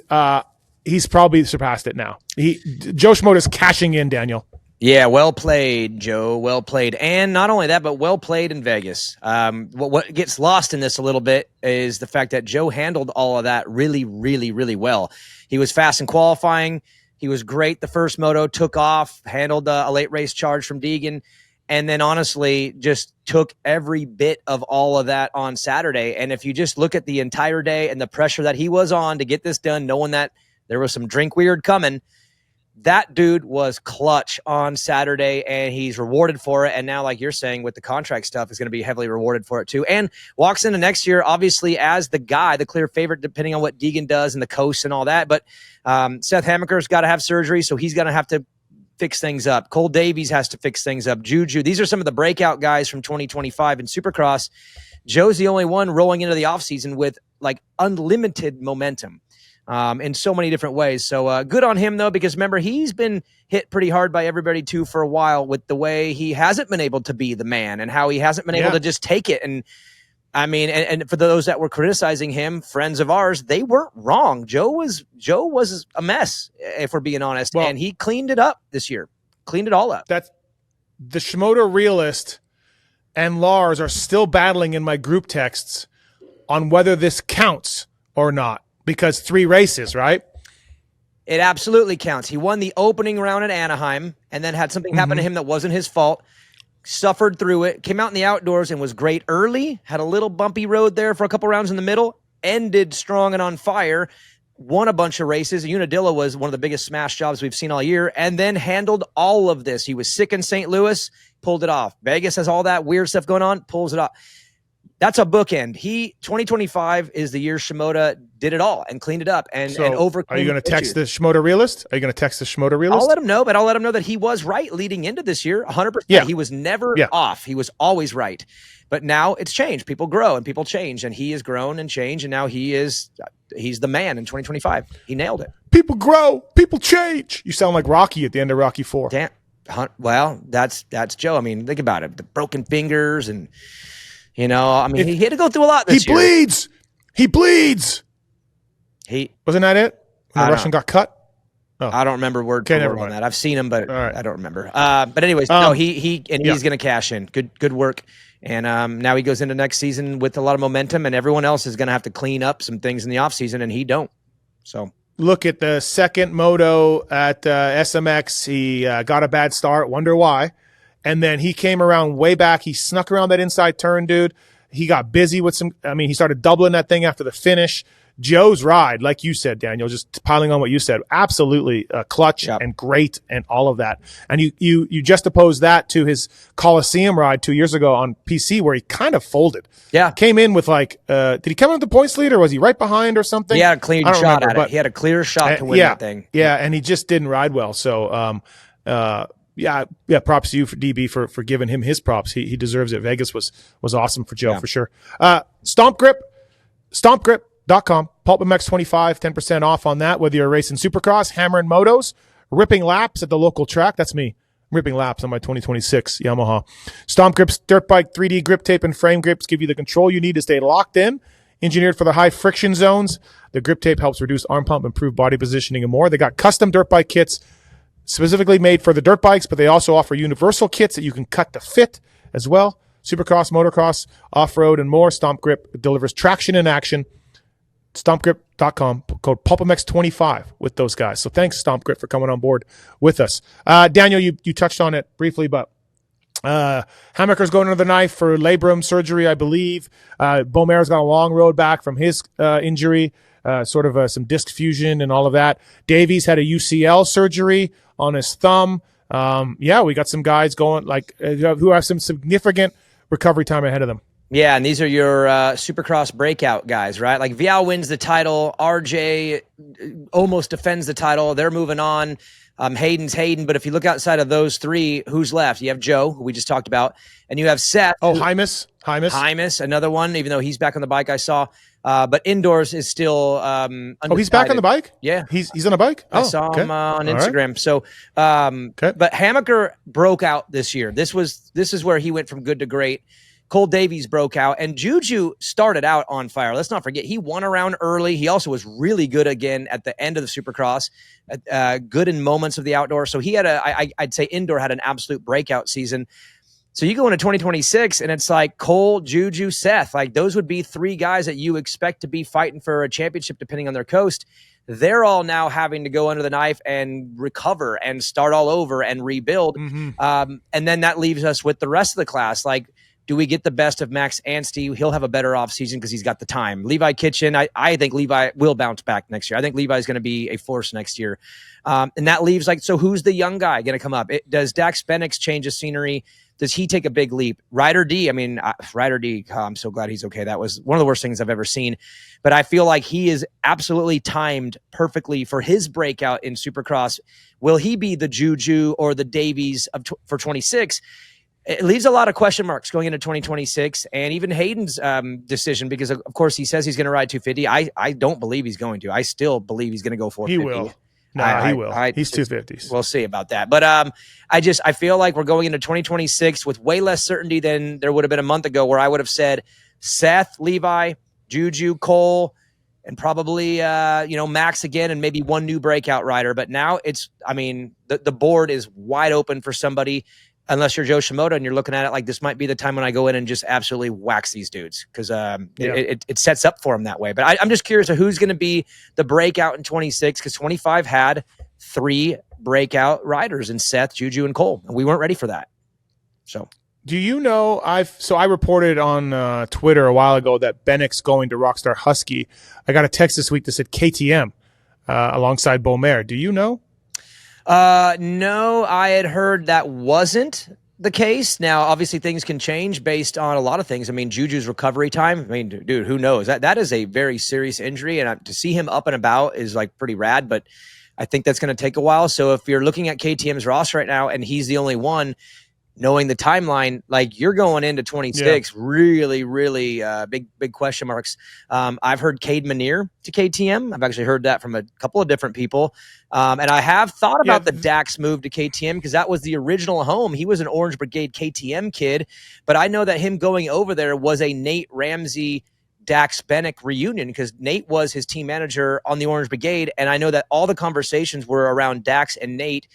He's probably surpassed it now. Joe Shimoda's cashing in, Daniel. Yeah, well played, Joe. Well played. And not only that, but well played in Vegas. What gets lost in this a little bit is the fact that Joe handled all of that really, really, really well. He was fast in qualifying. He was great the first moto, took off, handled a late race charge from Deegan, and then honestly just took every bit of all of that on Saturday. And if you just look at the entire day and the pressure that he was on to get this done, knowing that there was some Drink Weird coming, that dude was clutch on Saturday, and he's rewarded for it. And now, like you're saying, with the contract stuff, is going to be heavily rewarded for it too. And walks into next year, obviously, as the guy, the clear favorite, depending on what Deegan does and the coast and all that. But Seth Hamaker's got to have surgery, so he's going to have to fix things up. Cole Davies has to fix things up. Juju. These are some of the breakout guys from 2025 in Supercross. Joe's the only one rolling into the offseason with like unlimited momentum in so many different ways. So good on him, though, because remember, he's been hit pretty hard by everybody, too, for a while with the way he hasn't been able to be the man and how he hasn't been able to just take it. And I mean, and for those that were criticizing him, friends of ours, they weren't wrong. Joe was a mess, if we're being honest, and he cleaned it up this year. Cleaned it all up. That's the Shimoda realist and Lars are still battling in my group texts on whether this counts or not, because 3 races, right? It absolutely counts. He won the opening round at Anaheim and then had something happen to him that wasn't his fault. Suffered through it, came out in the outdoors and was great early, had a little bumpy road there for a couple rounds in the middle, ended strong and on fire, won a bunch of races. Unadilla was one of the biggest smash jobs we've seen all year, and then handled all of this. He was sick in St. Louis, pulled it off. Vegas has all that weird stuff going on, pulls it off. that's a bookend. 2025 is the year Shimoda did it all and cleaned it up and overcame. Are you going to text the Shimoda realist? Are you going to text the Shimoda realist? I'll let him know, but I'll let him know that he was right leading into this year, 100%. Yeah. He was never off. He was always right. But now it's changed. People grow and people change, and he has grown and changed, and now he's the man in 2025. He nailed it. People grow, people change. You sound like Rocky at the end of Rocky 4. Damn. Well, that's Joe. I mean, think about it. The broken fingers and, he had to go through a lot this year. He bleeds. Wasn't that it? When the Russian got cut? Oh. I don't remember word for word on that. I've seen him, but I don't remember. But anyways, he's going to cash in. Good work. And now he goes into next season with a lot of momentum, and everyone else is going to have to clean up some things in the offseason, and he don't. So look at the second moto at SMX. He got a bad start. Wonder why. And then he came around way back. He snuck around that inside turn, dude. He got busy with he started doubling that thing after the finish. Joe's ride, like you said, Daniel, just piling on what you said, absolutely clutch and great and all of that. And you juxtapose that to his Coliseum ride 2 years ago on PC where he kind of folded. Yeah. Came in with did he come in with the points lead or was he right behind or something? He had a clean shot at it. He had a clear shot to win that thing. Yeah, and he just didn't ride well. So, props to you for DB for giving him his props. He deserves it. Vegas was awesome for Joe for sure. StompGrip.com, Pulp MX25, 10% off on that, whether you're racing Supercross, hammering motos, ripping laps at the local track. That's me. I'm ripping laps on my 2026 Yamaha. Stomp Grip's dirt bike 3D grip tape and frame grips give you the control you need to stay locked in. Engineered for the high friction zones, the grip tape helps reduce arm pump, improve body positioning, and more. They got custom dirt bike kits specifically made for the dirt bikes, but they also offer universal kits that you can cut to fit as well. Supercross, motocross, off-road, and more. Stomp Grip delivers traction in action. StompGrip.com, code PulpMX25 with those guys. So thanks, Stomp Grip, for coming on board with us. Daniel, you touched on it briefly, but Hammaker's going under the knife for labrum surgery, I believe. Beaumare's got a long road back from his injury, some disc fusion and all of that. Davies had a UCL surgery on his thumb. We got some guys going who have some significant recovery time ahead of them. Yeah, and these are your Supercross breakout guys, right? Like Vial wins the title. RJ almost defends the title. They're moving on. Hayden's Hayden. But if you look outside of those three, who's left? You have Joe, who we just talked about. And you have Seth. Oh, Hymus, another one, even though he's back on the bike, I saw. But indoors is still undecided. Oh, he's back on the bike? Yeah. He's on a bike? I saw him on Instagram. Right. So, but Hammaker broke out this year. This is where he went from good to great. Cole Davies broke out, and Juju started out on fire. Let's not forget, he won around early. He also was really good again at the end of the Supercross, good in moments of the outdoor. So he had I'd say indoor had an absolute breakout season. So you go into 2026, and it's like Cole, Juju, Seth. Like those would be three guys that you expect to be fighting for a championship depending on their coast. They're all now having to go under the knife and recover and start all over and rebuild. Mm-hmm. And then that leaves us with the rest of the class. Like, do we get the best of Max Anstey? He'll have a better offseason because he's got the time. Levi Kitchen, I think Levi will bounce back next year. I think Levi's going to be a force next year. And that leaves so who's the young guy going to come up? Does Dax Benix change the scenery? Does he take a big leap? Ryder D, I'm so glad he's okay. That was one of the worst things I've ever seen. But I feel like he is absolutely timed perfectly for his breakout in Supercross. Will he be the Juju or the Davies for 26? It leaves a lot of question marks going into 2026, and even Hayden's decision, because of course he says he's going to ride 250. I don't believe he's going to. I still believe he's going to go 450. He will. He will. He's 250s. We'll see about that. But I feel like we're going into 2026 with way less certainty than there would have been a month ago, where I would have said Seth, Levi, Juju, Cole, and probably Max again, and maybe one new breakout rider. But now the board is wide open for somebody. Unless you're Joe Shimoda and you're looking at it like this might be the time when I go in and just absolutely wax these dudes, because it sets up for them that way. But I'm just curious of who's going to be the breakout in 26, because 25 had three breakout riders in Seth, Juju, and Cole, and we weren't ready for that. So, do you know? I reported on Twitter a while ago that Benix going to Rockstar Husky. I got a text this week that said KTM alongside Beaumare. Do you know? No, I had heard that wasn't the case. Now, obviously, things can change based on a lot of things. I mean, Juju's recovery time. I mean, dude, who knows? That is a very serious injury, and to see him up and about is like pretty rad. But I think that's going to take a while. So if you're looking at KTM's roster right now, and he's the only one, knowing the timeline, like you're going into 26, really, really big question marks. I've heard Cade Manier to KTM. I've actually heard that from a couple of different people. And I have thought about the Dax move to KTM because that was the original home. He was an Orange Brigade KTM kid, but I know that him going over there was a Nate Ramsey Dax Bennick reunion because Nate was his team manager on the Orange Brigade. And I know that all the conversations were around Dax and Nate.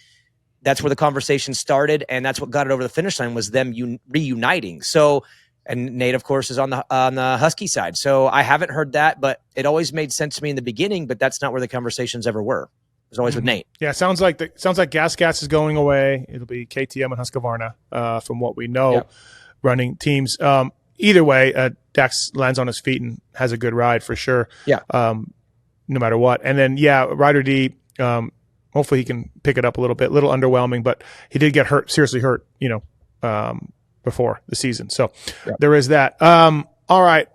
That's where the conversation started, and that's what got it over the finish line was them reuniting. So, and Nate, of course, is on the Husky side. So I haven't heard that, but it always made sense to me in the beginning. But that's not where the conversations ever were. It was always with Nate. Yeah, sounds like Gas is going away. It'll be KTM and Husqvarna, from what we know, running teams. Either way, Dax lands on his feet and has a good ride for sure. Yeah. No matter what, and then Ryder D. Hopefully he can pick it up a little bit. A little underwhelming, but he did get seriously hurt, before the season. So there is that. All right.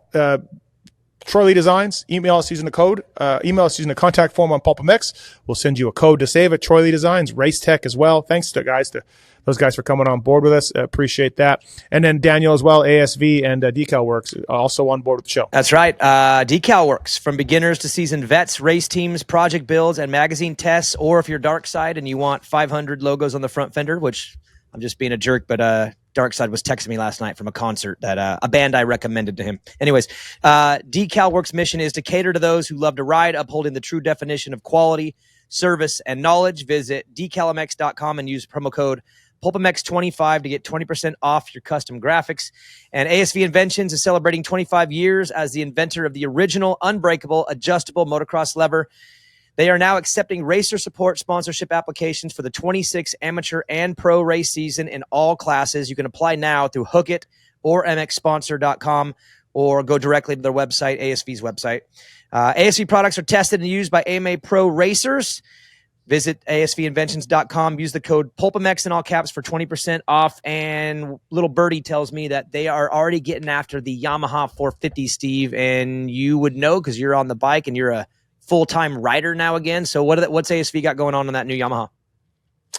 Troy Lee Designs, email us using the contact form on PulpMX. We'll send you a code to save it. Troy Lee Designs, Race Tech as well. Thanks to those guys for coming on board with us. Appreciate that. And then Daniel as well, ASV and Decal Works, also on board with the show. That's right. Decal Works, from beginners to seasoned vets, race teams, project builds, and magazine tests. Or if you're Dark Side and you want 500 logos on the front fender, which I'm just being a jerk, but Dark Side was texting me last night from a concert that a band I recommended to him. Anyways, Decal Works' mission is to cater to those who love to ride, upholding the true definition of quality, service, and knowledge. Visit decalmx.com and use promo code PulpMX25 to get 20% off your custom graphics. And ASV Inventions is celebrating 25 years as the inventor of the original unbreakable adjustable motocross lever. They are now accepting racer support sponsorship applications for the 26 amateur and pro race season in all classes. You can apply now through Hookit or mxsponsor.com or go directly to their website, ASV's website. ASV products are tested and used by AMA Pro racers. Visit asvinventions.com. Use the code PulpMX in all caps for 20% off. And little birdie tells me that they are already getting after the Yamaha 450, Steve. And you would know because you're on the bike and you're a full-time rider now again. So what's ASV got going on that new Yamaha?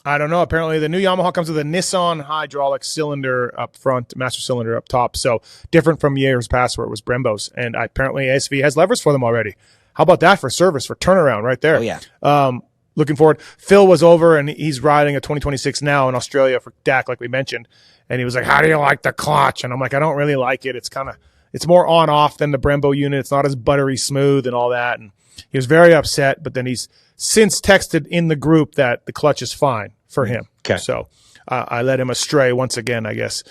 I don't know. Apparently the new Yamaha comes with a Nissan hydraulic cylinder up front, master cylinder up top. So different from years past where it was Brembo's. And apparently ASV has levers for them already. How about that for service, for turnaround right there? Oh, yeah. Looking forward. Phil was over and he's riding a 2026 now in Australia for DAC, like we mentioned. And he was like, how do you like the clutch? And I'm like, I don't really like it. It's more on off than the Brembo unit. It's not as buttery smooth and all that. And he was very upset, but then he's since texted in the group that the clutch is fine for him. Okay. So I led him astray once again, I guess.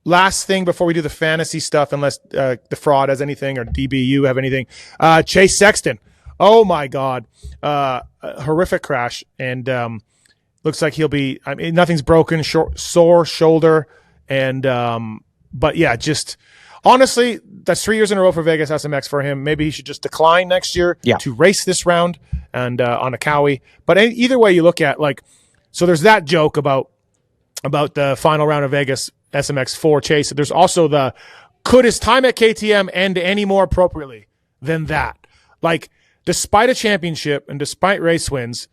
Last thing before we do the fantasy stuff, unless the fraud has anything or DBU have anything. Chase Sexton. Oh my God. A horrific crash. And, looks like he'll be, nothing's broken, sore shoulder. And, but yeah, just honestly, that's 3 years in a row for Vegas SMX for him. Maybe he should just decline next year to race this round and, on a Cowie. But either way you look at, so there's that joke about the final round of Vegas SMX 4 Chase. There's also could his time at KTM end any more appropriately than that? Despite a championship and despite race wins,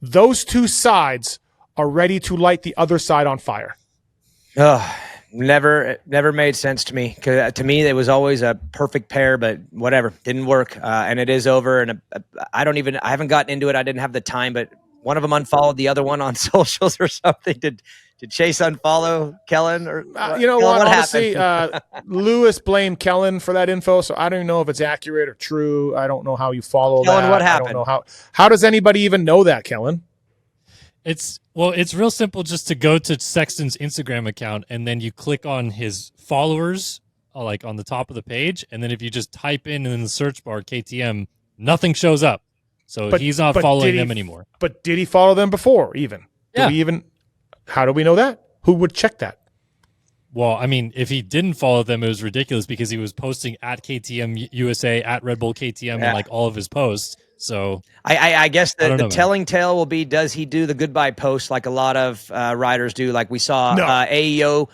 those two sides are ready to light the other side on fire. Never made sense to me. To me, it was always a perfect pair, but whatever, didn't work. And it is over. And I haven't gotten into it. I didn't have the time, but one of them unfollowed the other one on socials or something. Did Chase unfollow Kellen? Or you know what? Honestly, Lewis blamed Kellen for that info, so I don't even know if it's accurate or true. I don't know how you follow Kellen, that. what happened? I don't know how does anybody even know that, Kellen? It's real simple just to go to Sexton's Instagram account and then you click on his followers on the top of the page, and then if you just type in the search bar KTM, nothing shows up. So he's not following them anymore. But did he follow them before even? Yeah. How do we know that? Who would check that? Well, if he didn't follow them, it was ridiculous because he was posting at KTM USA, at Red Bull KTM, and all of his posts. So I guess the know, telling tale will be, does he do the goodbye post like a lot of riders do? Like we saw AEO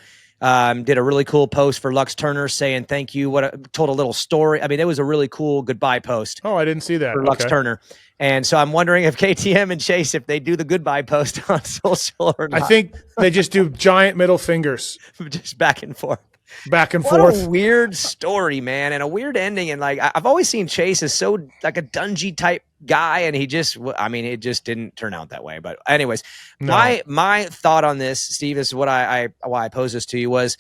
did a really cool post for Lux Turner saying thank you. Told a little story. I mean, it was a really cool goodbye post. Oh, I didn't see that. For Lux Turner. And so I'm wondering if KTM and Chase, if they do the goodbye post on social or not. I think they just do giant middle fingers. Just back and forth. Back and what forth. A weird story, man, and a weird ending. And like, I've always seen Chase as so like a dungy type guy, and it just didn't turn out that way. But anyways, my thought on this, Steve, is why I posed this to you was,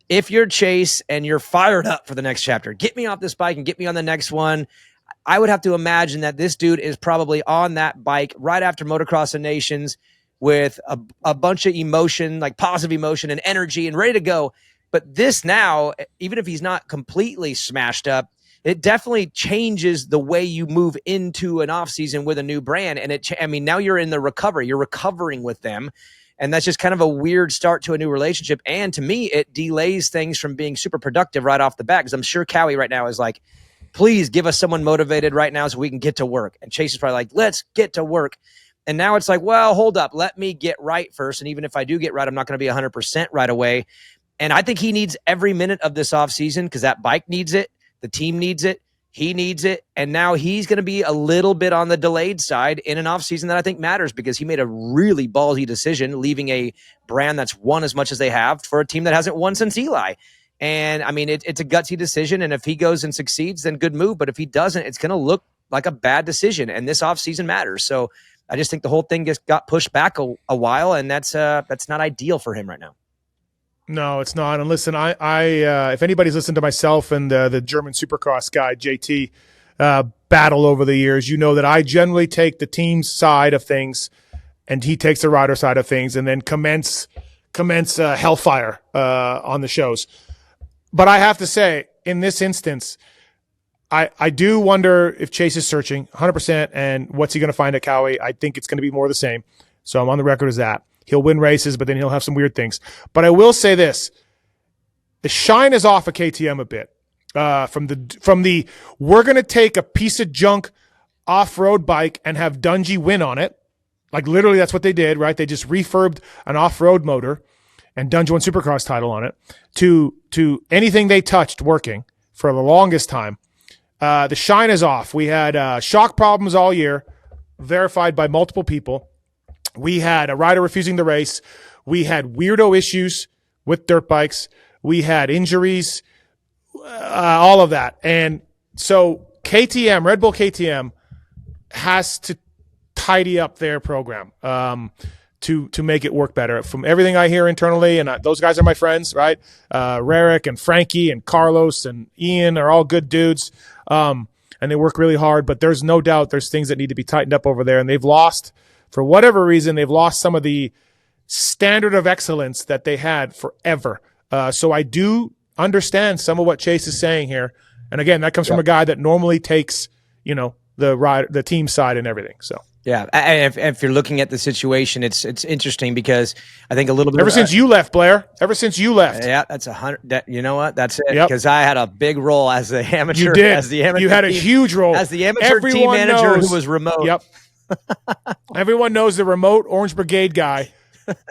if you're Chase and you're fired up for the next chapter, get me off this bike and get me on the next one. I would have to imagine that this dude is probably on that bike right after Motocross of Nations with a bunch of emotion, like positive emotion and energy and ready to go. But this now, even if he's not completely smashed up, it definitely changes the way you move into an off season with a new brand. And now you're in the recovery, you're recovering with them. And that's just kind of a weird start to a new relationship. And to me, it delays things from being super productive right off the bat. Because I'm sure Cowie right now is like, please give us someone motivated right now so we can get to work. And Chase is probably like, let's get to work. And now it's like, well, hold up, let me get right first. And even if I do get right, I'm not going to be 100% right away. And I think he needs every minute of this offseason because that bike needs it. The team needs it. He needs it. And now he's going to be a little bit on the delayed side in an offseason that I think matters because he made a really ballsy decision, leaving a brand that's won as much as they have for a team that hasn't won since Eli. And I mean, it's a gutsy decision. And if he goes and succeeds, then good move. But if he doesn't, it's going to look like a bad decision. And this offseason matters. So I just think the whole thing just got pushed back a while. And that's not ideal for him right now. No, it's not. And listen, I if anybody's listened to myself and the German Supercross guy, JT, battle over the years, you know that I generally take the team's side of things and he takes the rider side of things and then commence hellfire on the shows. But I have to say, in this instance, I do wonder if Chase is searching 100% and what's he going to find at Cowie. I think it's going to be more of the same. So I'm on the record as that. He'll win races, but then he'll have some weird things. But I will say this. The shine is off of KTM a bit. From the we're going to take a piece of junk off-road bike and have Dungey win on it. Like literally that's what they did, right? They just refurbed an off-road motor and Dungey won Supercross title on it to anything they touched working for the longest time. The shine is off. We had shock problems all year, verified by multiple people. We had a rider refusing the race. We had weirdo issues with dirt bikes. We had injuries, all of that. And so KTM, Red Bull KTM, has to tidy up their program to make it work better. From everything I hear internally, and those guys are my friends, right? Rarick and Frankie and Carlos and Ian are all good dudes, and they work really hard. But there's no doubt there's things that need to be tightened up over there, and they've lost – for whatever reason, they've lost some of the standard of excellence that they had forever. So I do understand some of what Chase is saying here. And again, that comes from a guy that normally takes, the team side and everything. So yeah, and if you're looking at the situation, it's interesting because I think a little bit ever since you left, Blair. Ever since you left, yeah, that's 100. You know what? That's it. Because I had a big role as the amateur. You did. As the amateur you had a huge role as the amateur team manager who was remote. Yep. Everyone knows the remote Orange Brigade guy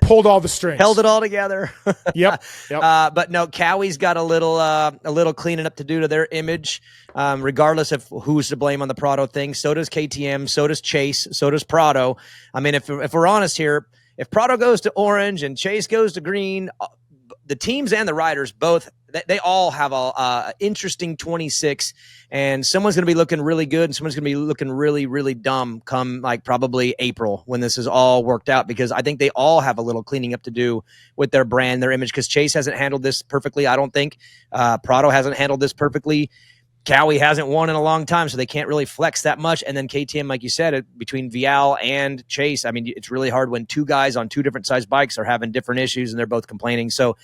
pulled all the strings, held it all together. Yep. But no, Cowie's got a little cleaning up to do to their image, regardless of who's to blame on the Prado thing. So does KTM, so does Chase, so does Prado. I mean, if we're honest here, if Prado goes to orange and Chase goes to green, the teams and the riders both, they all have a interesting 26, and someone's going to be looking really good and someone's going to be looking really, really dumb come like probably April when this is all worked out, because I think they all have a little cleaning up to do with their brand, their image, because Chase hasn't handled this perfectly, I don't think. Prado hasn't handled this perfectly. Cowie hasn't won in a long time, so they can't really flex that much. And then KTM, like you said, between Vial and Chase, I mean, it's really hard when two guys on two different size bikes are having different issues and they're both complaining. So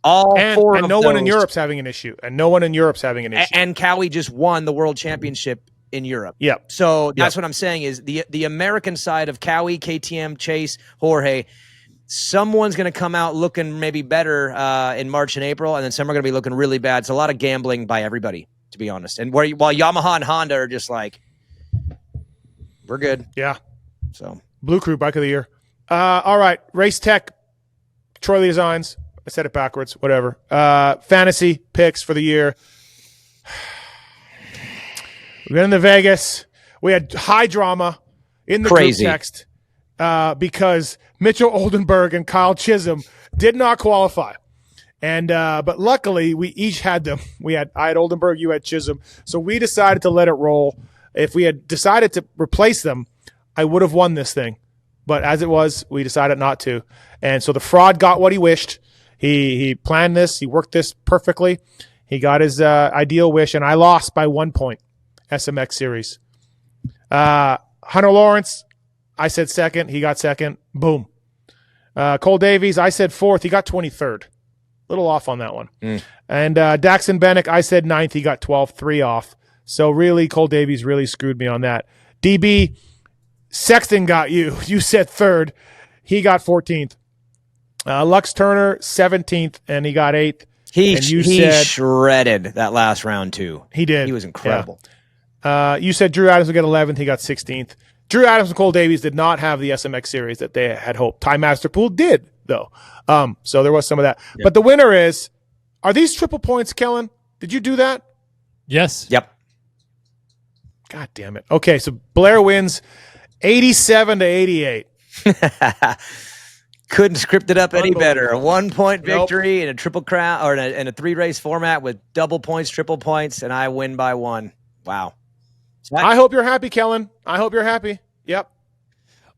all four of no those, one in Europe's having an issue. And Cowie just won the world championship in Europe. Yeah. So that's what I'm saying is the American side of Cowie, KTM, Chase, Jorge, someone's going to come out looking maybe better in March and April, and then some are going to be looking really bad. It's a lot of gambling by everybody, to be honest. And while Yamaha and Honda are just like, We're good. Yeah. So Blue Crew Bike of the Year. All right. Race Tech, Troy Lee Designs. I said it backwards. Whatever. Fantasy picks for the year. We went into Vegas. We had high drama in the group text because Mitchell Oldenburg and Kyle Chisholm did not qualify. And but luckily we each had them. I had Oldenburg, you had Chisholm. So we decided to let it roll. If we had decided to replace them, I would have won this thing. But as it was, we decided not to. And so the fraud got what he wished. He planned this. He worked this perfectly. He got his ideal wish, and I lost by 1 point. SMX series. Hunter Lawrence, I said second. He got second. Boom. Cole Davies, I said fourth. He got 23rd. Little off on that one. And Daxon Bennick, I said ninth. He got 12th. 3 off. So really, Cole Davies really screwed me on that. DB, Sexton got you. You said third. He got 14th. Lux Turner, 17th, and he got 8th. He shredded that last round, too. He did. He was incredible. Yeah. You said Drew Adams would get 11th. He got 16th. Drew Adams and Cole Davies did not have the SMX series that they had hoped. Time Master Pool did, though. So there was some of that. Yep. But the winner are these triple points, Kellen? Did you do that? Yes. Yep. God damn it. Okay, so Blair wins 87 to 88. Couldn't script it up any better. A 1-point victory in a triple crown or in a 3-race format with double points, triple points, and I win by 1. Wow. So I hope you're happy, Kellen. I hope you're happy. Yep.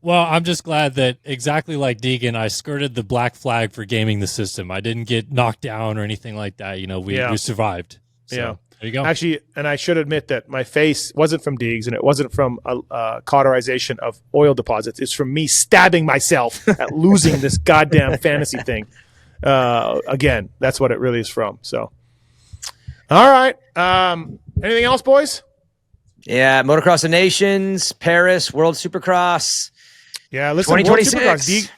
Well, I'm just glad that exactly like Deegan, I skirted the black flag for gaming the system. I didn't get knocked down or anything like that. We survived. So, yeah. There you go. Actually, and I should admit that my face wasn't from Deegs, and it wasn't from cauterization of oil deposits. It's from me stabbing myself at losing this goddamn fantasy thing. Again, that's what it really is from. So, all right. Anything else, boys? Yeah, Motocross of Nations, Paris, World Supercross. Yeah, listen, 2026.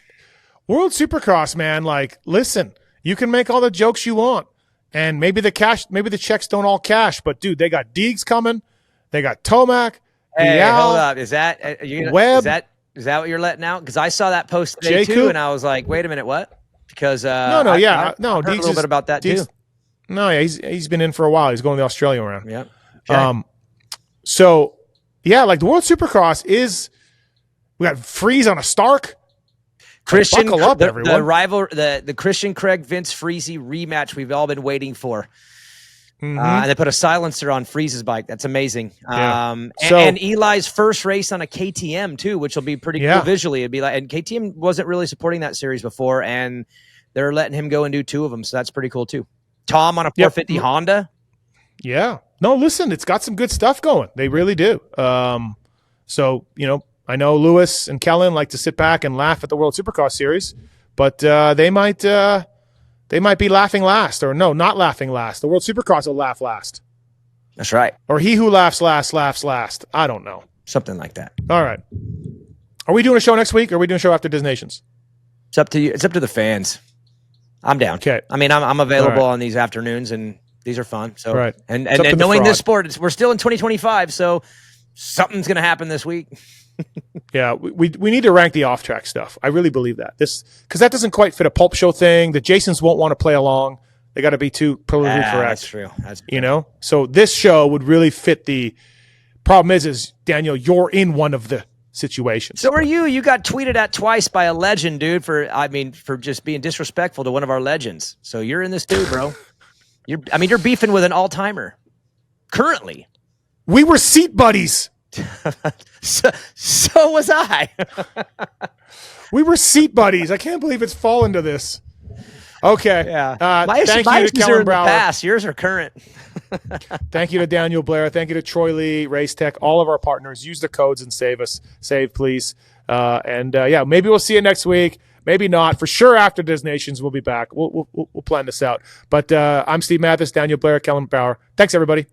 World Supercross, man. Like, listen, you can make all the jokes you want. And maybe the checks don't all cash, but dude, they got Deegs coming, they got Tomac. Hey, hold up, is that Webb? Is that what you're letting out? Because I saw that post today too, and I was like, wait a minute, what? Because I heard a little bit about that too. No, yeah, he's been in for a while. He's going the Australia round. Yeah. Okay. So yeah, like the World Supercross we got Freeze on a Stark. Christian, buckle up, everyone. The Christian Craig Vince Freezy rematch we've all been waiting for. Mm-hmm. And they put a silencer on Freeze's bike. That's amazing. Yeah. And Eli's first race on a KTM too, which will be pretty cool visually. It'd be like, and KTM wasn't really supporting that series before, and they're letting him go and do 2 of them, so that's pretty cool too. Tom on a 450 Honda. Yeah. No, listen, it's got some good stuff going. They really do. So I know Lewis and Kellen like to sit back and laugh at the World Supercross series, but they might be laughing last, or no, not laughing last. The World Supercross will laugh last. That's right. Or he who laughs last laughs last. I don't know. Something like that. All right. Are we doing a show next week, or are we doing a show after Disney Nations? It's up to you. It's up to the fans. I'm down. Okay. I mean, I'm available on these afternoons, and these are fun. So right. And knowing this sport, we're still in 2025, so something's going to happen this week. Yeah, we need to rank the off-track stuff. I really believe that. Because that doesn't quite fit a pulp show thing. The Jasons won't want to play along. They got to be too politically correct. That's true. That's true. So this show would really fit the problem is Daniel, you're in one of the situations. So are you. You got tweeted at twice by a legend, dude, for just being disrespectful to one of our legends. So you're in this too, bro. You're beefing with an all-timer. Currently. We were seat buddies. So was I. We were seat buddies. I can't believe it's fallen to this. Okay. Yeah. Thank you to Kellen Brower. Past. Yours are current. Thank you to Daniel Blair. Thank you to Troy Lee, Race Tech, all of our partners. Use the codes and save, please. Maybe we'll see you next week. Maybe not. For sure, after Disney Nations, we'll be back. We'll plan this out. But I'm Steve Matthes, Daniel Blair, Kellen Brower. Thanks, everybody.